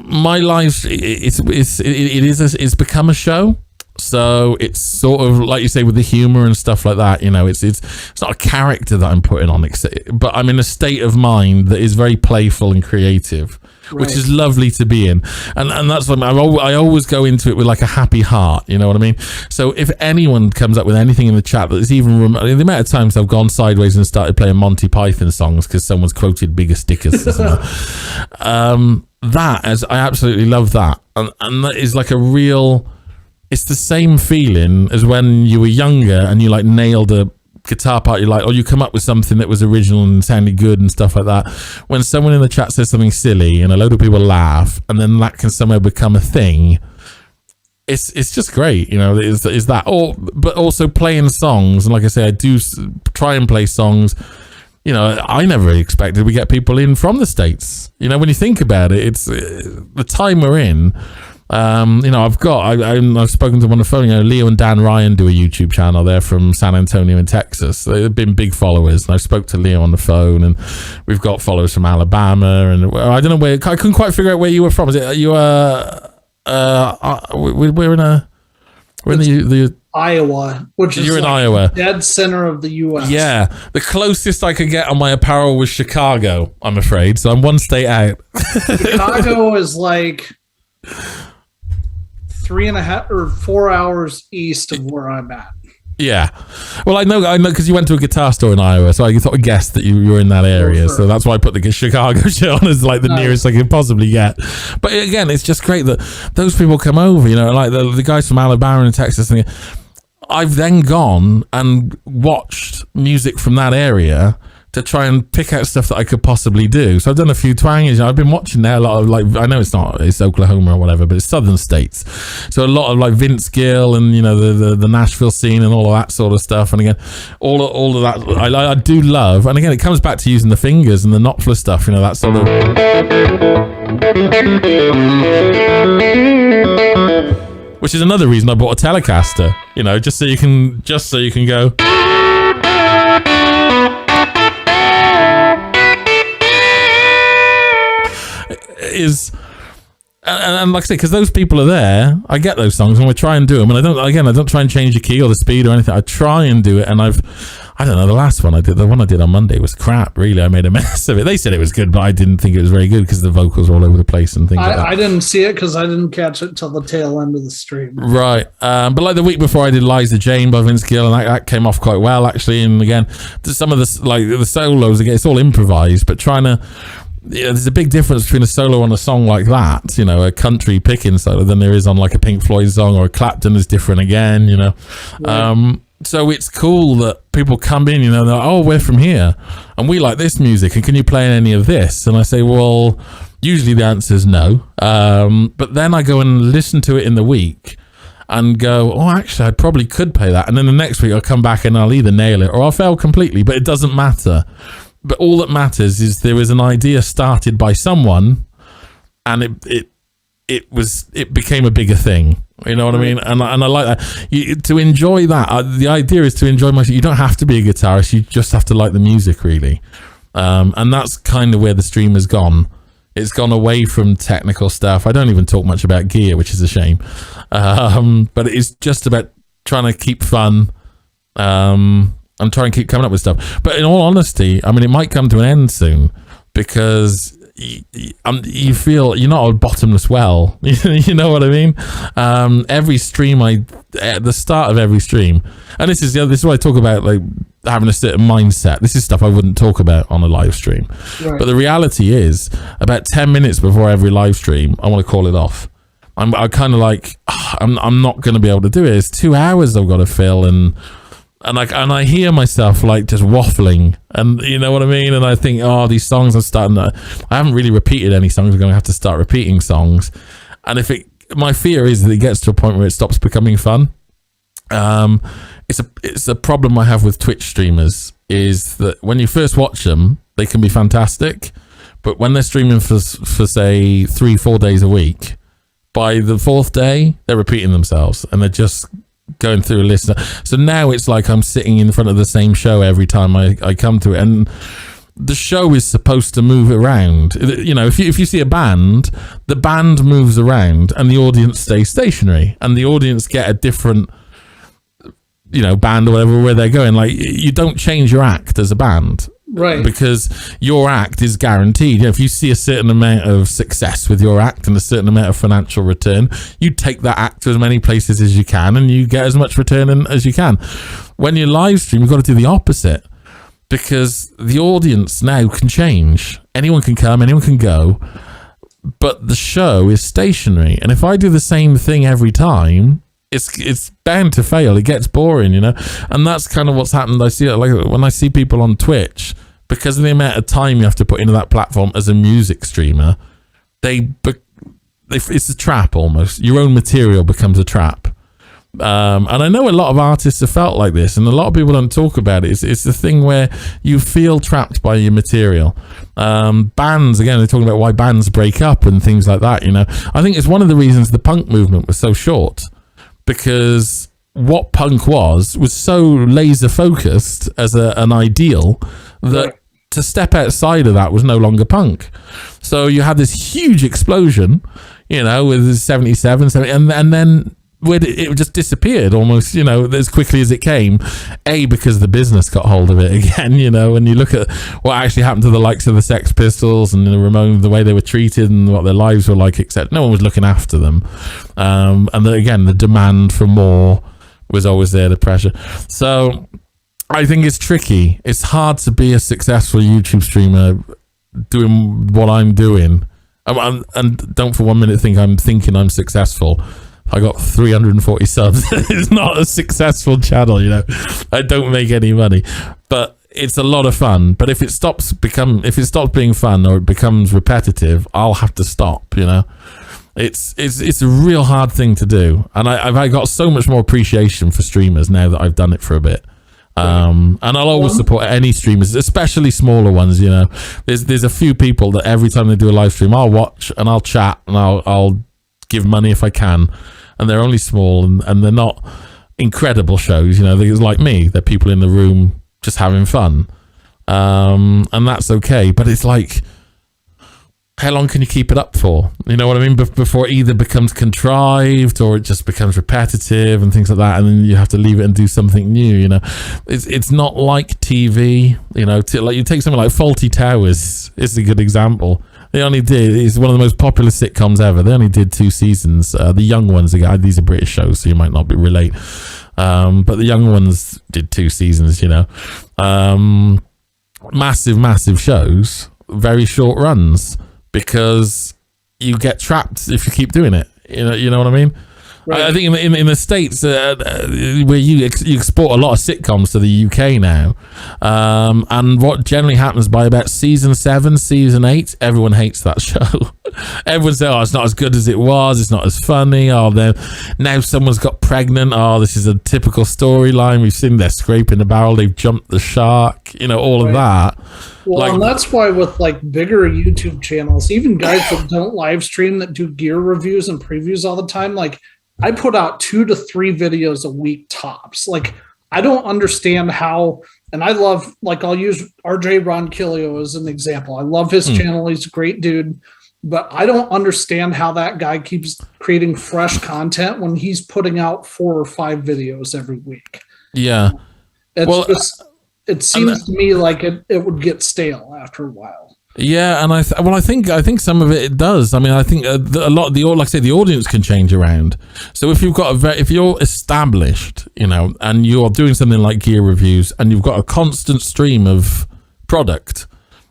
my live, it's become a show. So it's sort of like you say with the humor and stuff like that. It's not a character that I'm putting on, but I'm in a state of mind that is very playful and creative. Right. Which is lovely to be in, and that's what I always go into it with a happy heart, you know what I mean? So if anyone comes up with anything in the chat that is even the amount of times I've gone sideways and started playing Monty Python songs because someone's quoted Bigger Stickers or something, I absolutely love that, and that is like a real. It's the same feeling as when you were younger and you nailed a guitar part, or you come up with something that was original and sounded good and stuff like that. When someone in the chat says something silly and a load of people laugh, and then that can somehow become a thing, it's just great, is that. But also playing songs, and like I say, I do try and play songs. I never expected we get people in from the States. When you think about it, it's the time we're in. I've spoken to them on the phone. Leo and Dan Ryan do a YouTube channel. They're from San Antonio in Texas. They've been big followers, and I spoke to Leo on the phone, and we've got followers from Alabama, and I don't know where. I couldn't quite figure out where you were from. Is it you? We're in the Iowa, which is you're in Iowa, dead center of the U.S. Yeah, the closest I could get on my apparel was Chicago. I'm afraid, so I'm one state out. Chicago is 3.5 or 4 hours east of where I'm at. Yeah, well, I know because you went to a guitar store in Iowa, so I sort of guessed that you were in that area. Sure. So that's why I put the Chicago shit on as the nearest I could possibly get. But again, it's just great that those people come over. The guys from Alabama and Texas. And I've then gone and watched music from that area to try and pick out stuff that I could possibly do. So I've done a few twangies. I've been watching there a lot of I know it's Oklahoma or whatever, but it's southern states. So a lot of Vince Gill and the Nashville scene and all of that sort of stuff. And again, all of that I do love. And again, it comes back to using the fingers and the Knopfler stuff. That sort of. Which is another reason I bought a Telecaster. Just so you can go. And like I say, because those people are there, I get those songs and we try and do them, and I don't try and change the key or the speed or anything. I try and do it, and I don't know, the last one I did, the one I did on Monday was crap, really. I made a mess of it. They said it was good, but I didn't think it was very good because the vocals were all over the place and things like that. I didn't see it because I didn't catch it till the tail end of the stream. Right. But the week before I did Liza Jane by Vince Gill, and that came off quite well, actually. And again, some of the solos, again, it's all improvised, but trying to there's a big difference between a solo on a song like that, a country picking solo, than there is on like a Pink Floyd song, or a Clapton is different again, Right. So it's cool that people come in, they're like, oh, we're from here and we like this music, and can you play any of this? And I say, well, usually the answer is no. But then I go and listen to it in the week and go, oh, actually, I probably could play that. And then the next week I'll come back and I'll either nail it or I'll fail completely, but it doesn't matter. But all that matters is there was an idea started by someone, and it became a bigger thing. You know what I mean? And I like that. To enjoy that, the idea is to enjoy music. You don't have to be a guitarist. You just have to like the music, really. And that's kind of where the stream has gone. It's gone away from technical stuff. I don't even talk much about gear, which is a shame. But it's just about trying to keep fun and try and keep coming up with stuff. But in all honesty, I mean, it might come to an end soon, because you feel you're not a bottomless well. You know what I mean? Every stream, at the start of every stream, and this is what I talk about, like having a certain mindset. This is stuff I wouldn't talk about on a live stream. Right. But the reality is, about 10 minutes before every live stream, I want to call it off. I kind of like, I'm not going to be able to do it. It's 2 hours I've got to fill, and I hear myself like just waffling, and you know what I mean? And I think, oh, these songs I haven't really repeated any songs. I'm going to have to start repeating songs. And my fear is that it gets to a point where it stops becoming fun. It's a problem I have with Twitch streamers, is that when you first watch them, they can be fantastic, but when they're streaming for say 3-4 days a week, by the fourth day, they're repeating themselves, and they're just going through a list. So now it's like I'm sitting in front of the same show every time I come to it, and the show is supposed to move around. If you see a band, the band moves around and the audience stays stationary, and the audience get a different band or whatever where they're going. Like, you don't change your act as a band. Right. Because your act is guaranteed. If you see a certain amount of success with your act and a certain amount of financial return, you take that act to as many places as you can, and you get as much return as you can. When you live stream, you've got to do the opposite, because the audience now can change. Anyone can come, anyone can go, but the show is stationary. And if I do the same thing every time, it's bound to fail. It gets boring, and that's kind of what's happened. I see it like when I see people on Twitch, because of the amount of time you have to put into that platform as a music streamer, it's a trap almost. Your own material becomes a trap. And I know a lot of artists have felt like this, and a lot of people don't talk about it. It's the thing where you feel trapped by your material. Bands, again, they're talking about why bands break up and things like that. I think it's one of the reasons the punk movement was so short, because what punk was so laser focused as an ideal that to step outside of that was no longer punk. So you had this huge explosion, with the 77, 70, and then it just disappeared almost, as quickly as it came. Because the business got hold of it again, and you look at what actually happened to the likes of the Sex Pistols and the Ramones, the way they were treated and what their lives were like, except no one was looking after them. And again, the demand for more was always there, the pressure. So I think it's tricky. It's hard to be a successful YouTube streamer doing what I'm doing. And don't for 1 minute think I'm thinking I'm successful. I got 340 subs. It's not a successful channel, I don't make any money, but it's a lot of fun. But if it stops being fun, or it becomes repetitive, I'll have to stop. It's a real hard thing to do, and I got so much more appreciation for streamers now that I've done it for a bit. And I'll always support any streamers, especially smaller ones. There's a few people that every time they do a live stream, I'll watch and I'll chat and I'll give money if I can, and they're only small and they're not incredible shows. They're like me, they're people in the room just having fun, and that's okay. But it's like, how long can you keep it up for? You know what I mean? Before it either becomes contrived or it just becomes repetitive and things like that, and then you have to leave it and do something new. It's not like TV. Like you take something like Faulty Towers. It's a good example. It's one of the most popular sitcoms ever. They only did 2 seasons. The young ones, these are British shows, so you might not relate. But the young ones did 2 seasons, massive shows. very short runs because you get trapped if you keep doing it. You know what I mean? Right. I think in the States, where you export a lot of sitcoms to the UK now, and what generally happens by about season 7, season 8, everyone hates that show. Everyone says, "Oh, it's not as good as it was. It's not as funny." Oh, now someone's got pregnant. Oh, this is a typical storyline. We've seen they're scraping the barrel. They've jumped the shark. All of that. Well, and that's why with like bigger YouTube channels, even guys that don't live stream that do gear reviews and previews all the time, like I put out 2 to 3 videos a week tops. Like I don't understand how, and I love, like I'll use RJ Ronkilio as an example. I love his channel. He's a great dude, but I don't understand how that guy keeps creating fresh content when he's putting out 4 or 5 videos every week. Yeah. It seems to me like it would get stale after a while. Yeah, and I think some of it does. I mean, I think a lot of like I say, the audience can change around. So if you've got if you're established, and you're doing something like gear reviews, and you've got a constant stream of product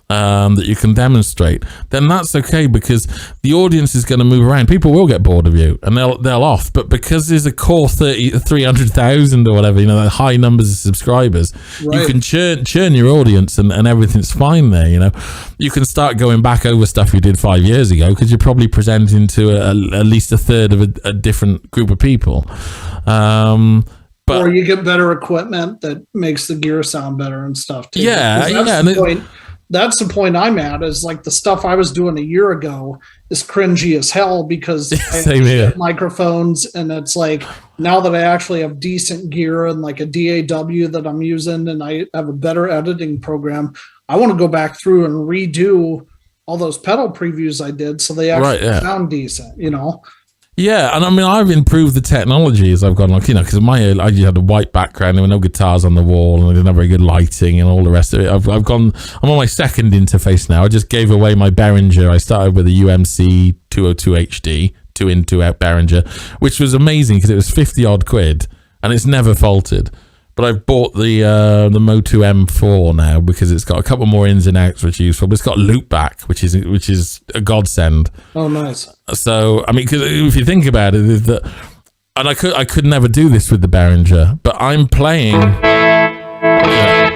that you can demonstrate, then that's okay, because the audience is going to move around. People will get bored of you and they'll off, but because there's a core 300,000 or whatever, high numbers of subscribers, right, you can churn your audience and everything's fine there. You can start going back over stuff you did 5 years ago because you're probably presenting to at least a third of a different group of people. Or you get better equipment that makes the gear sound better and stuff too. That's the point I'm at, is like the stuff I was doing a year ago is cringy as hell because I have microphones, and it's like now that I actually have decent gear and like a DAW that I'm using and I have a better editing program, I want to go back through and redo all those pedal previews I did so they actually sound decent, Yeah, and I mean, I've improved the technology as I've gone, because I had a white background, there were no guitars on the wall, and I didn't have very good lighting and all the rest of it. I'm on my second interface now. I just gave away my Behringer. I started with a UMC 202 HD, 2-in, 2-out Behringer, which was amazing because it was 50 odd quid, and it's never faltered. But I've bought the Motu M4 now because it's got a couple more ins and outs which are useful. But it's got loop back, which is a godsend. Oh, nice. So I mean, 'cause if you think about it, is that, and I could never do this with the Behringer, but I'm playing.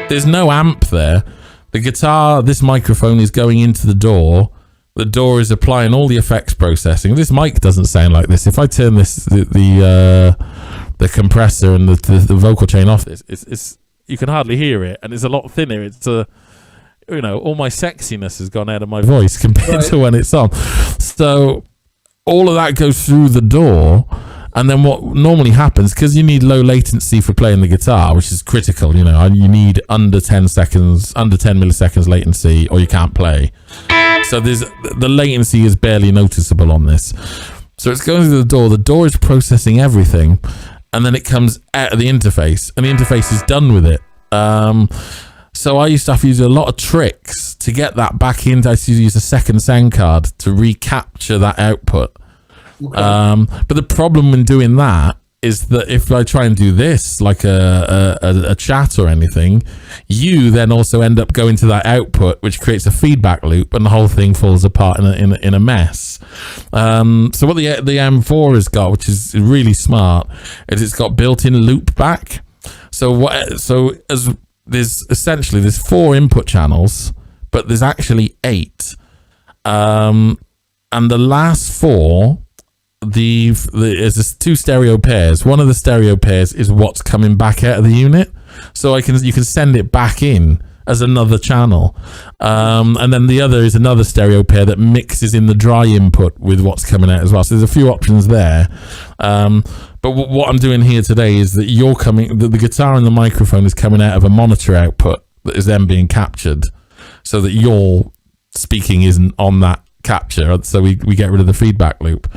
There's no amp there. The guitar, this microphone is going into the door. The door is applying all the effects processing. This mic doesn't sound like this. If I turn the compressor and the vocal chain off, it's you can hardly hear it, and it's a lot thinner. It's all my sexiness has gone out of my voice compared to when it's on. So all of that goes through the door, and then what normally happens, because you need low latency for playing the guitar, which is critical. You need under 10 milliseconds latency, or you can't play. So the latency is barely noticeable on this. So it's going through the door. The door is processing everything, and then it comes out of the interface, and the interface is done with it. So I used to have to use a lot of tricks to get that back in. I used to use a second sound card to recapture that output. Okay. But the problem when doing that is that if I try and do this, like a chat or anything, you then also end up going to that output, which creates a feedback loop, and the whole thing falls apart in a mess. So what the M4 has got, which is really smart, is it's got built-in loop back. There's 4 input channels, but there's actually 8, and the last 4. There's 2 stereo pairs. One of the stereo pairs is what's coming back out of the unit, so you can send it back in as another channel, and then the other is another stereo pair that mixes in the dry input with what's coming out as well. So there's a few options there, but what I'm doing here today is that the guitar and the microphone is coming out of a monitor output that is then being captured, so that your speaking isn't on that capture, so we get rid of the feedback loop.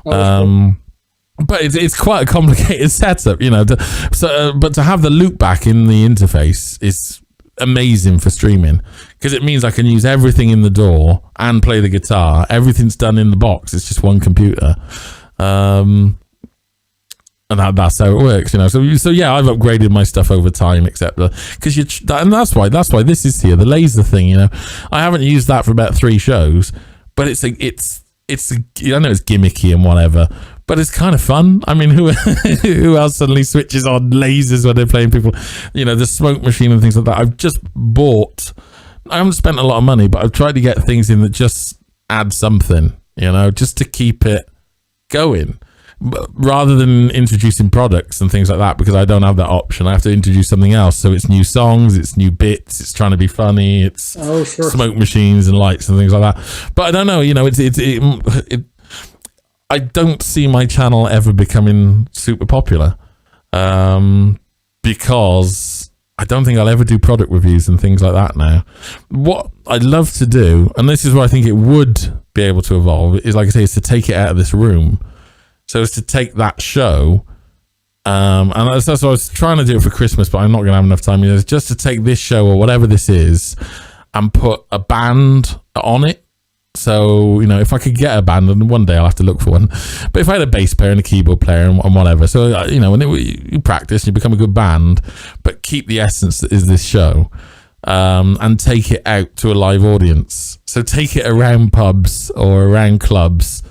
But it's quite a complicated setup, but to have the loop back in the interface is amazing for streaming, because it means I can use everything in the door and play the guitar. Everything's done in the box. It's just one computer. And that's how it works, you know. So yeah, I've upgraded my stuff over time, etc. Because and that's why this is here, the laser thing, you know. I haven't used that for about 3 shows, but it's I know it's gimmicky and whatever, but it's kind of fun. I mean, who else suddenly switches on lasers when they're playing people, you know, the smoke machine and things like that. I've just bought. I haven't spent a lot of money, but I've tried to get things in that just add something, you know, just to keep it going. Rather than introducing products and things like that, because I don't have that option. I have to introduce something else. So it's new songs, it's new bits, it's trying to be funny, it's smoke machines and lights and things like that. But I don't know, you know, I don't see my channel ever becoming super popular, because I don't think I'll ever do product reviews and things like that now. What I'd love to do, and this is where I think it would be able to evolve, is, like I say, is to take it out of this room. So it's to take that show, and that's what I was trying to do it for Christmas, but I'm not going to have enough time. You know, it's just to take this show or whatever this is and put a band on it. So, you know, if I could get a band, and one day I'll have to look for one, but if I had a bass player and a keyboard player and whatever, so, you know, when you practice, you become a good band, but keep the essence that is this show, and take it out to a live audience. So take it around pubs or around clubs,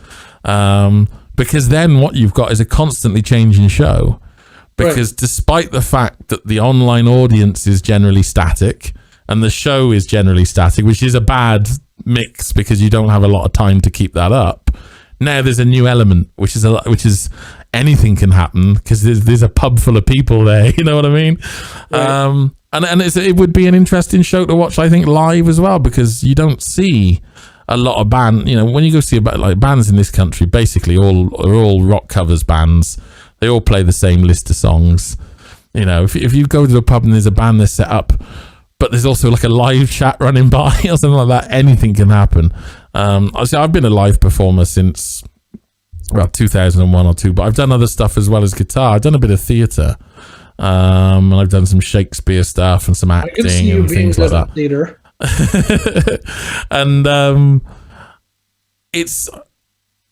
because then what you've got is a constantly changing show. Because despite the fact that the online audience is generally static and the show is generally static, which is a bad mix because you don't have a lot of time to keep that up, now there's a new element, which is anything can happen because there's a pub full of people there. You know what I mean? Right. And it would be an interesting show to watch, I think, live as well, because you don't see a lot of band, you know, when you go see about like bands in this country, basically are all rock covers bands. They all play the same list of songs. You know, if you go to a pub and there's a band that's set up, but there's also like a live chat running by or something like that, anything can happen. I've been a live performer since 2001 or 2, but I've done other stuff as well as guitar. I've done a bit of theatre, and I've done some Shakespeare stuff and some acting and things like that. Theater. And it's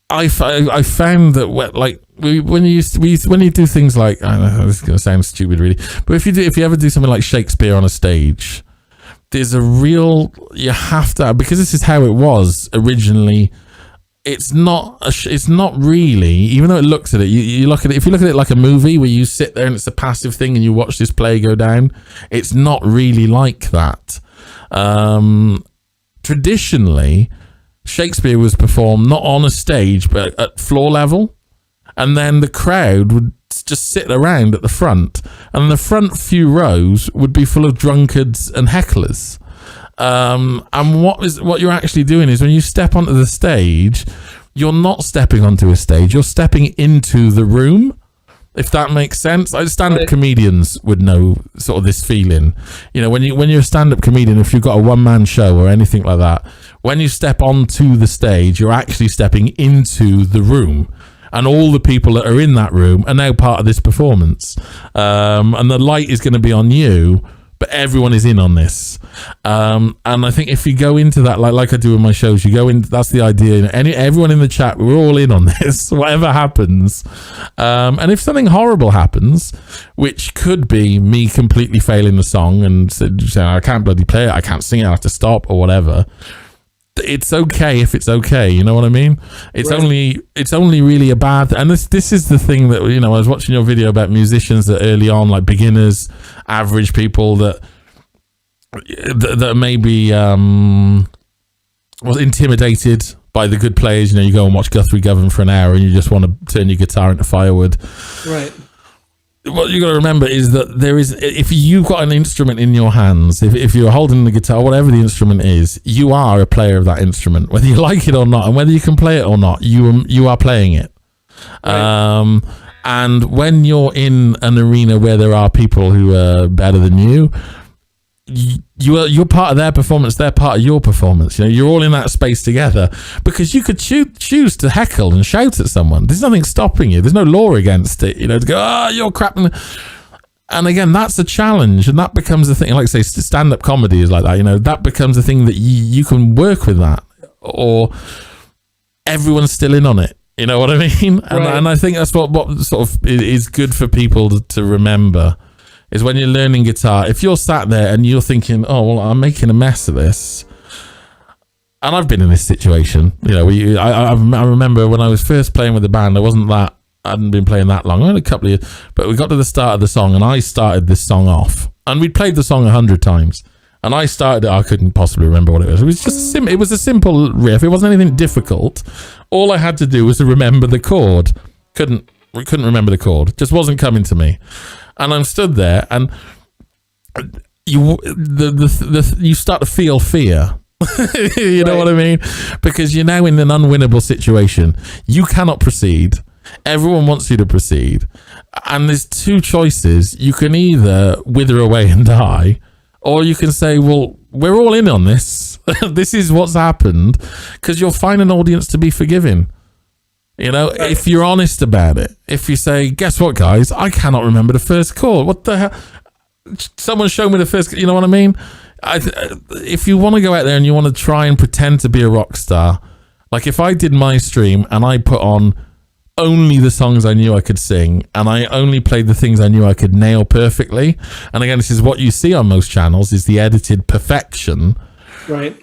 I found that when you do things like, I don't know, this is going to sound stupid really, but if you ever do something like Shakespeare on a stage, there's you have to, because this is how it was originally. It's not really, even though it looks at it, you look at it, if you look at it like a movie where you sit there and it's a passive thing and you watch this play go down, it's not really like that. Traditionally, Shakespeare was performed not on a stage but at floor level, and then the crowd would just sit around at the front, and the front few rows would be full of drunkards and hecklers. And what you're actually doing is when you step onto the stage, you're not stepping onto a stage, you're stepping into the room, if that makes sense. Stand-up comedians would know sort of this feeling. You know, when you're a stand-up comedian, if you've got a one-man show or anything like that, when you step onto the stage, you're actually stepping into the room. And all the people that are in that room are now part of this performance. And the light is going to be on you, but everyone is in on this. And I think if you go into that, like I do in my shows, you go in, that's the idea. Everyone in the chat, we're all in on this, whatever happens. And if something horrible happens, which could be me completely failing the song and saying, I can't bloody play it, I can't sing it, I have to stop or whatever, it's okay if it's okay, you know what I mean? It's only really a bad, and this is the thing that, you know, I was watching your video about musicians that early on, like beginners, average people that may be intimidated by the good players. You know, you go and watch Guthrie Govan for an hour and you just want to turn your guitar into firewood. Right. What you got to remember is that if you've got an instrument in your hands, if you're holding the guitar, whatever the instrument is, you are a player of that instrument, whether you like it or not, and whether you can play it or not, you are playing it. Right. And when you're in an arena where there are people who are better than you're part of their performance, they're part of your performance. You know, you're all in that space together, because you could choose to heckle and shout at someone. There's nothing stopping you. There's no law against it, you know, to go, you're crap. And again, that's a challenge, and that becomes the thing. Like I say, stand-up comedy is like that, you know, that becomes the thing that you can work with that, or everyone's still in on it. You know what I mean? And I think that's what sort of is good for people to remember, is when you're learning guitar, if you're sat there and you're thinking, oh, well, I'm making a mess of this. And I've been in this situation, you know, I remember when I was first playing with the band, I hadn't been playing that long. I had a couple of years, but we got to the start of the song and I started this song off, and we'd played the song 100 times. And I started it, I couldn't possibly remember what it was. It was just it was a simple riff. It wasn't anything difficult. All I had to do was to remember the chord. Couldn't remember the chord. It just wasn't coming to me. And I'm stood there, and you start to feel fear. You know what I mean? Because you're now in an unwinnable situation. You cannot proceed. Everyone wants you to proceed. And there's two choices. You can either wither away and die, or you can say, well, we're all in on this. This is what's happened, because you'll find an audience to be forgiving. You know, if you're honest about it. If you say, guess what, guys? I cannot remember the first chord. What the hell? Someone show me the first, you know what I mean? If you want to go out there and you want to try and pretend to be a rock star, like if I did my stream and I put on only the songs I knew I could sing, and I only played the things I knew I could nail perfectly. And again, this is what you see on most channels, is the edited perfection. Right.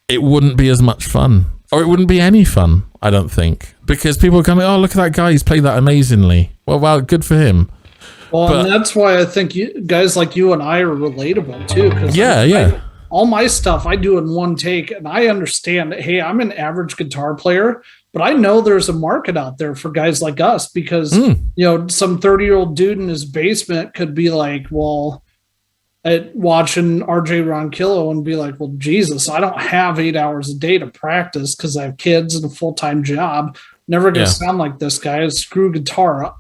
It wouldn't be as much fun, or it wouldn't be any fun, I don't think, because people are going, oh, look at that guy, he's played that amazingly. Well, good for him. Well, and that's why I think guys like you and I are relatable too. Cause all my stuff I do in one take, and I understand, hey, I'm an average guitar player, but I know there's a market out there for guys like us, because, you know, some 30-year-old dude in his basement could be like, well, at watching RJ Ronquillo and be like, well, Jesus, I don't have 8 hours a day to practice because I have kids and a full-time job. Never going to sound like this guy. Screw guitar.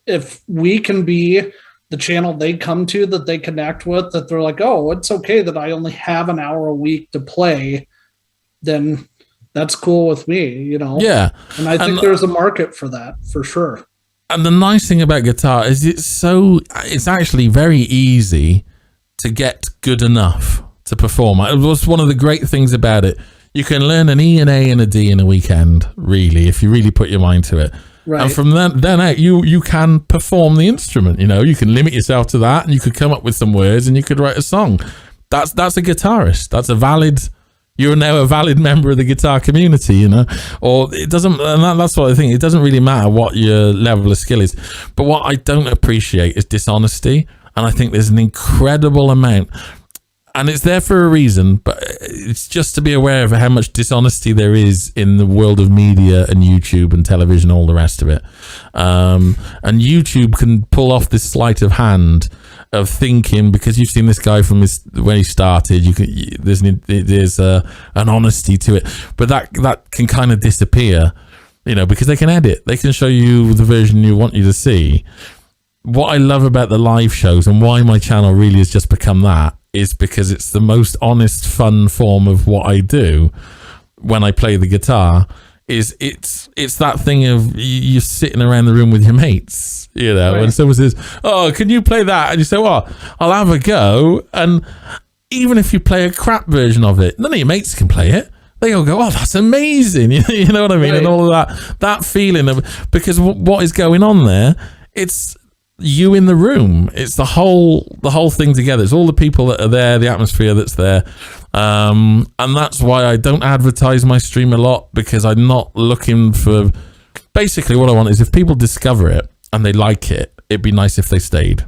If we can be the channel they come to, that they connect with, that they're like, oh, it's okay that I only have an hour a week to play, then that's cool with me, you know? Yeah. And I think there's a market for that, for sure. And the nice thing about guitar is it's actually very easy to get good enough to perform. It was one of the great things about it. You can learn an E, an A, and a D in a weekend, really, if you really put your mind to it. Right. And from then out, you can perform the instrument. You know, you can limit yourself to that, and you could come up with some words, and you could write a song. That's a guitarist. You're now a valid member of the guitar community. You know, or it doesn't. And that's what I think. It doesn't really matter what your level of skill is. But what I don't appreciate is dishonesty, and I think there's an incredible amount. And it's there for a reason, but it's just to be aware of how much dishonesty there is in the world of media and YouTube and television, all the rest of it. And YouTube can pull off this sleight of hand of thinking, because you've seen this guy from when he started, there's an honesty to it, but that can kind of disappear, you know, because they can edit. They can show you the version you want you to see. What I love about the live shows, and why my channel really has just become that, is because it's the most honest, fun form of what I do when I play the guitar. It's that thing of you're sitting around the room with your mates, you know, right. And someone says, oh, can you play that? And you say, well, I'll have a go. And even if you play a crap version of it, none of your mates can play it. They all go, oh, that's amazing. You know what I mean? Right. And all of that feeling of, because what is going on there, it's you in the room. It's the whole thing together. It's all the people that are there, the atmosphere that's there. And that's why I don't advertise my stream a lot, because I'm not looking for, basically what I want is if people discover it and they like it, it'd be nice if they stayed.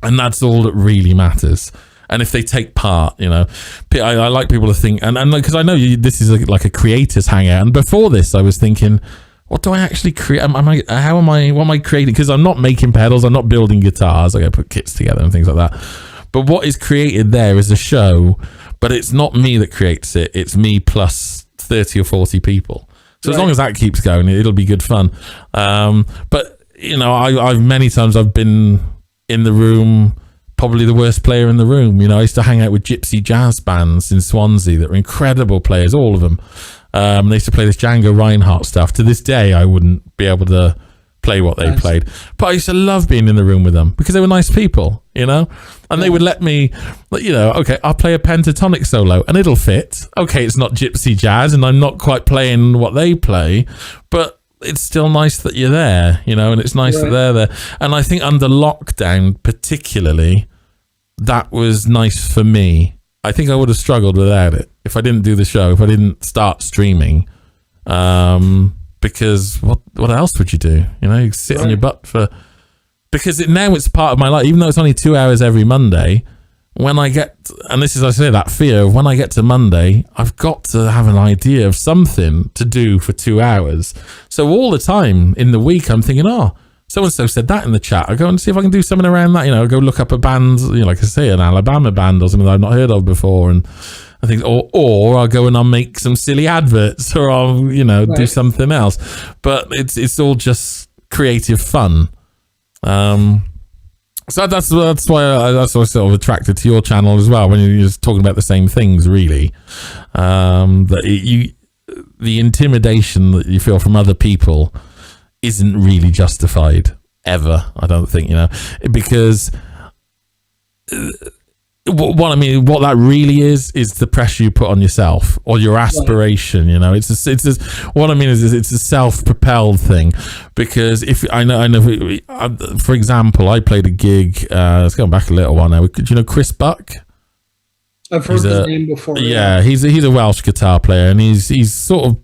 And that's all that really matters. And if they take part, you know, I like people to think, and because I know this is like a creators hangout. And before this, I was thinking, what do I actually create? What am I creating? Because I'm not making pedals, I'm not building guitars. I gotta put kits together and things like that. But what is created there is a show, but it's not me that creates it. It's me plus 30 or 40 people. So right. As long as that keeps going, it'll be good fun. But you know, I've many times I've been in the room, probably the worst player in the room. You know, I used to hang out with gypsy jazz bands in Swansea that were incredible players, all of them. They used to play this Django Reinhardt stuff. To this day, I wouldn't be able to play what they played. But I used to love being in the room with them because they were nice people, you know? And they would let me, you know, okay, I'll play a pentatonic solo and it'll fit. Okay, it's not gypsy jazz and I'm not quite playing what they play, but it's still nice that you're there, you know, and it's nice that they're there. And I think under lockdown, particularly, that was nice for me. I think I would have struggled without it if I didn't do the show, if I didn't start streaming. Because what else would you do? You know, you sit on your butt because now it's part of my life, even though it's only 2 hours every Monday. When I get, and this is, I say, that fear of when I get to Monday, I've got to have an idea of something to do for 2 hours. So all the time in the week, I'm thinking, oh, so-and-so said that in the chat. I go and see if I can do something around that. You know, I go look up a band, you know, like I say, an Alabama band or something that I've not heard of before. And I think, or I'll go and I'll make some silly adverts, or I'll, you know, do something else. But it's all just creative fun. So that's why I sort of attracted to your channel as well, when you're just talking about the same things, really. The intimidation that you feel from other people isn't really justified ever, I don't think, you know, because what that really is the pressure you put on yourself, or your aspiration. You know, it's what I mean is it's a self-propelled thing. Because if I know, for example, I played a gig. Let's go back a little while now. Do you know Chris Buck? I've heard his name before. Yeah, he's a Welsh guitar player, and he's sort of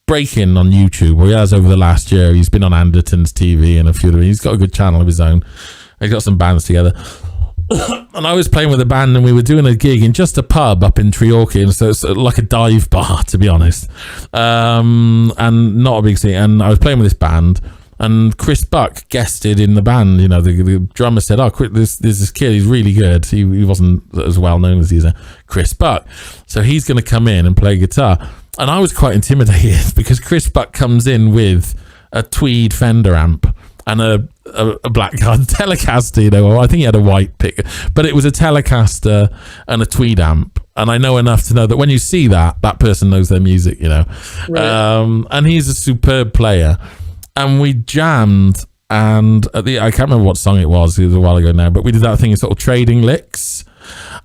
breaking on YouTube. Or he has over the last year. He's been on Anderton's TV and a few of them. He's got a good channel of his own. He's got some bands together. And I was playing with a band, and we were doing a gig in just a pub up in Treorchy, and so it's like a dive bar, to be honest, and not a big scene. And I was playing with this band, and Chris Buck guested in the band. You know, the drummer said, "Oh, there's this kid. He's really good. He wasn't as well known as he's a Chris Buck, so he's going to come in and play guitar." And I was quite intimidated because Chris Buck comes in with a tweed Fender amp and a blackguard Telecaster, you know. I think he had a white pick, but it was a Telecaster and a tweed amp. And I know enough to know that when you see that person knows their music, you know. And he's a superb player. And we jammed, and I can't remember what song it was a while ago now, but we did that thing of sort of trading licks.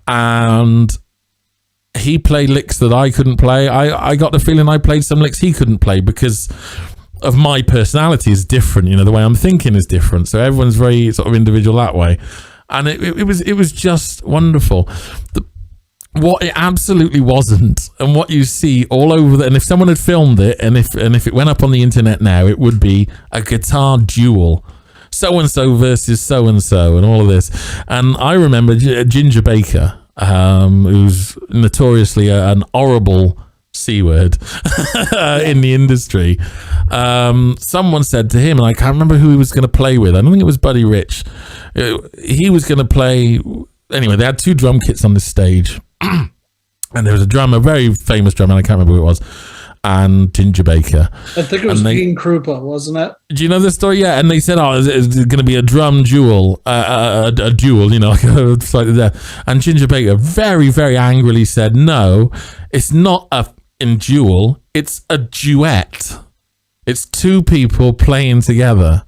And he played licks that I couldn't play. I got the feeling I played some licks he couldn't play because of my personality is different, you know, the way I'm thinking is different. So everyone's very sort of individual that way. And it was just wonderful. What it absolutely wasn't, and what you see all over and if someone had filmed it, and if it went up on the internet now, it would be a guitar duel. So-and-so versus so-and-so and all of this. And I remember Ginger Baker, who's notoriously an horrible C word in the industry. Someone said to him, and I can't remember who he was going to play with. I don't think it was Buddy Rich. He was going to play. Anyway, they had two drum kits on the stage, and there was a drummer, a very famous drummer, and I can't remember who it was, and Ginger Baker. I think it was Gene Krupa, wasn't it? Do you know the story? Yeah, and they said, "Oh, is it going to be a drum duel, a duel?" You know, like slightly there. And Ginger Baker very, very angrily said, "No, it's not a duel. It's a duet. It's two people playing together."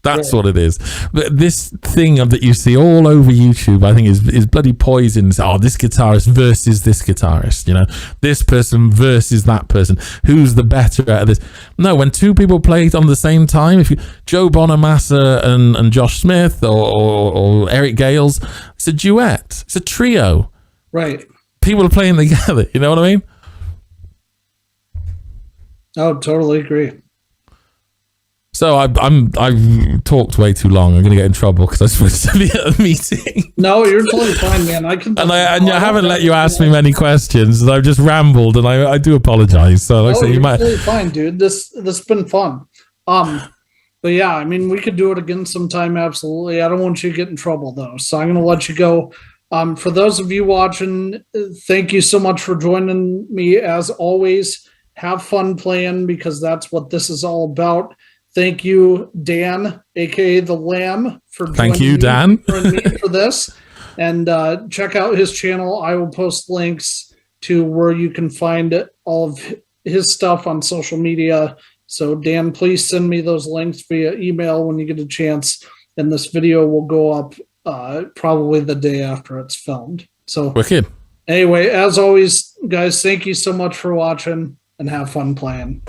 That's what it is. This thing that you see all over YouTube, I think, is bloody poison. Oh, this guitarist versus this guitarist, you know, this person versus that person. Who's the better out of this? No, when two people play it on the same time, if you Joe Bonamassa and Josh Smith or Eric Gales, it's a duet. It's a trio. Right. People are playing together. You know what I mean? Oh, totally agree. So I've talked way too long. I'm going to get in trouble because I'm supposed to be at a meeting. No, you're totally fine, man. I haven't let you ask me many questions, and I've just rambled, and I do apologize. So like I say, you might. Totally fine, dude. This has been fun. But yeah, I mean, we could do it again sometime. Absolutely. I don't want you to get in trouble though, so I'm going to let you go. For those of you watching, thank you so much for joining me. As always, have fun playing because that's what this is all about. Thank you, Dan, aka the Lamb, for joining Dan me for this. And check out his channel. I will post links to where you can find all of his stuff on social media. So Dan, please send me those links via email when you get a chance. And this video will go up probably the day after it's filmed. So wicked. Anyway, as always, guys, thank you so much for watching and have fun playing.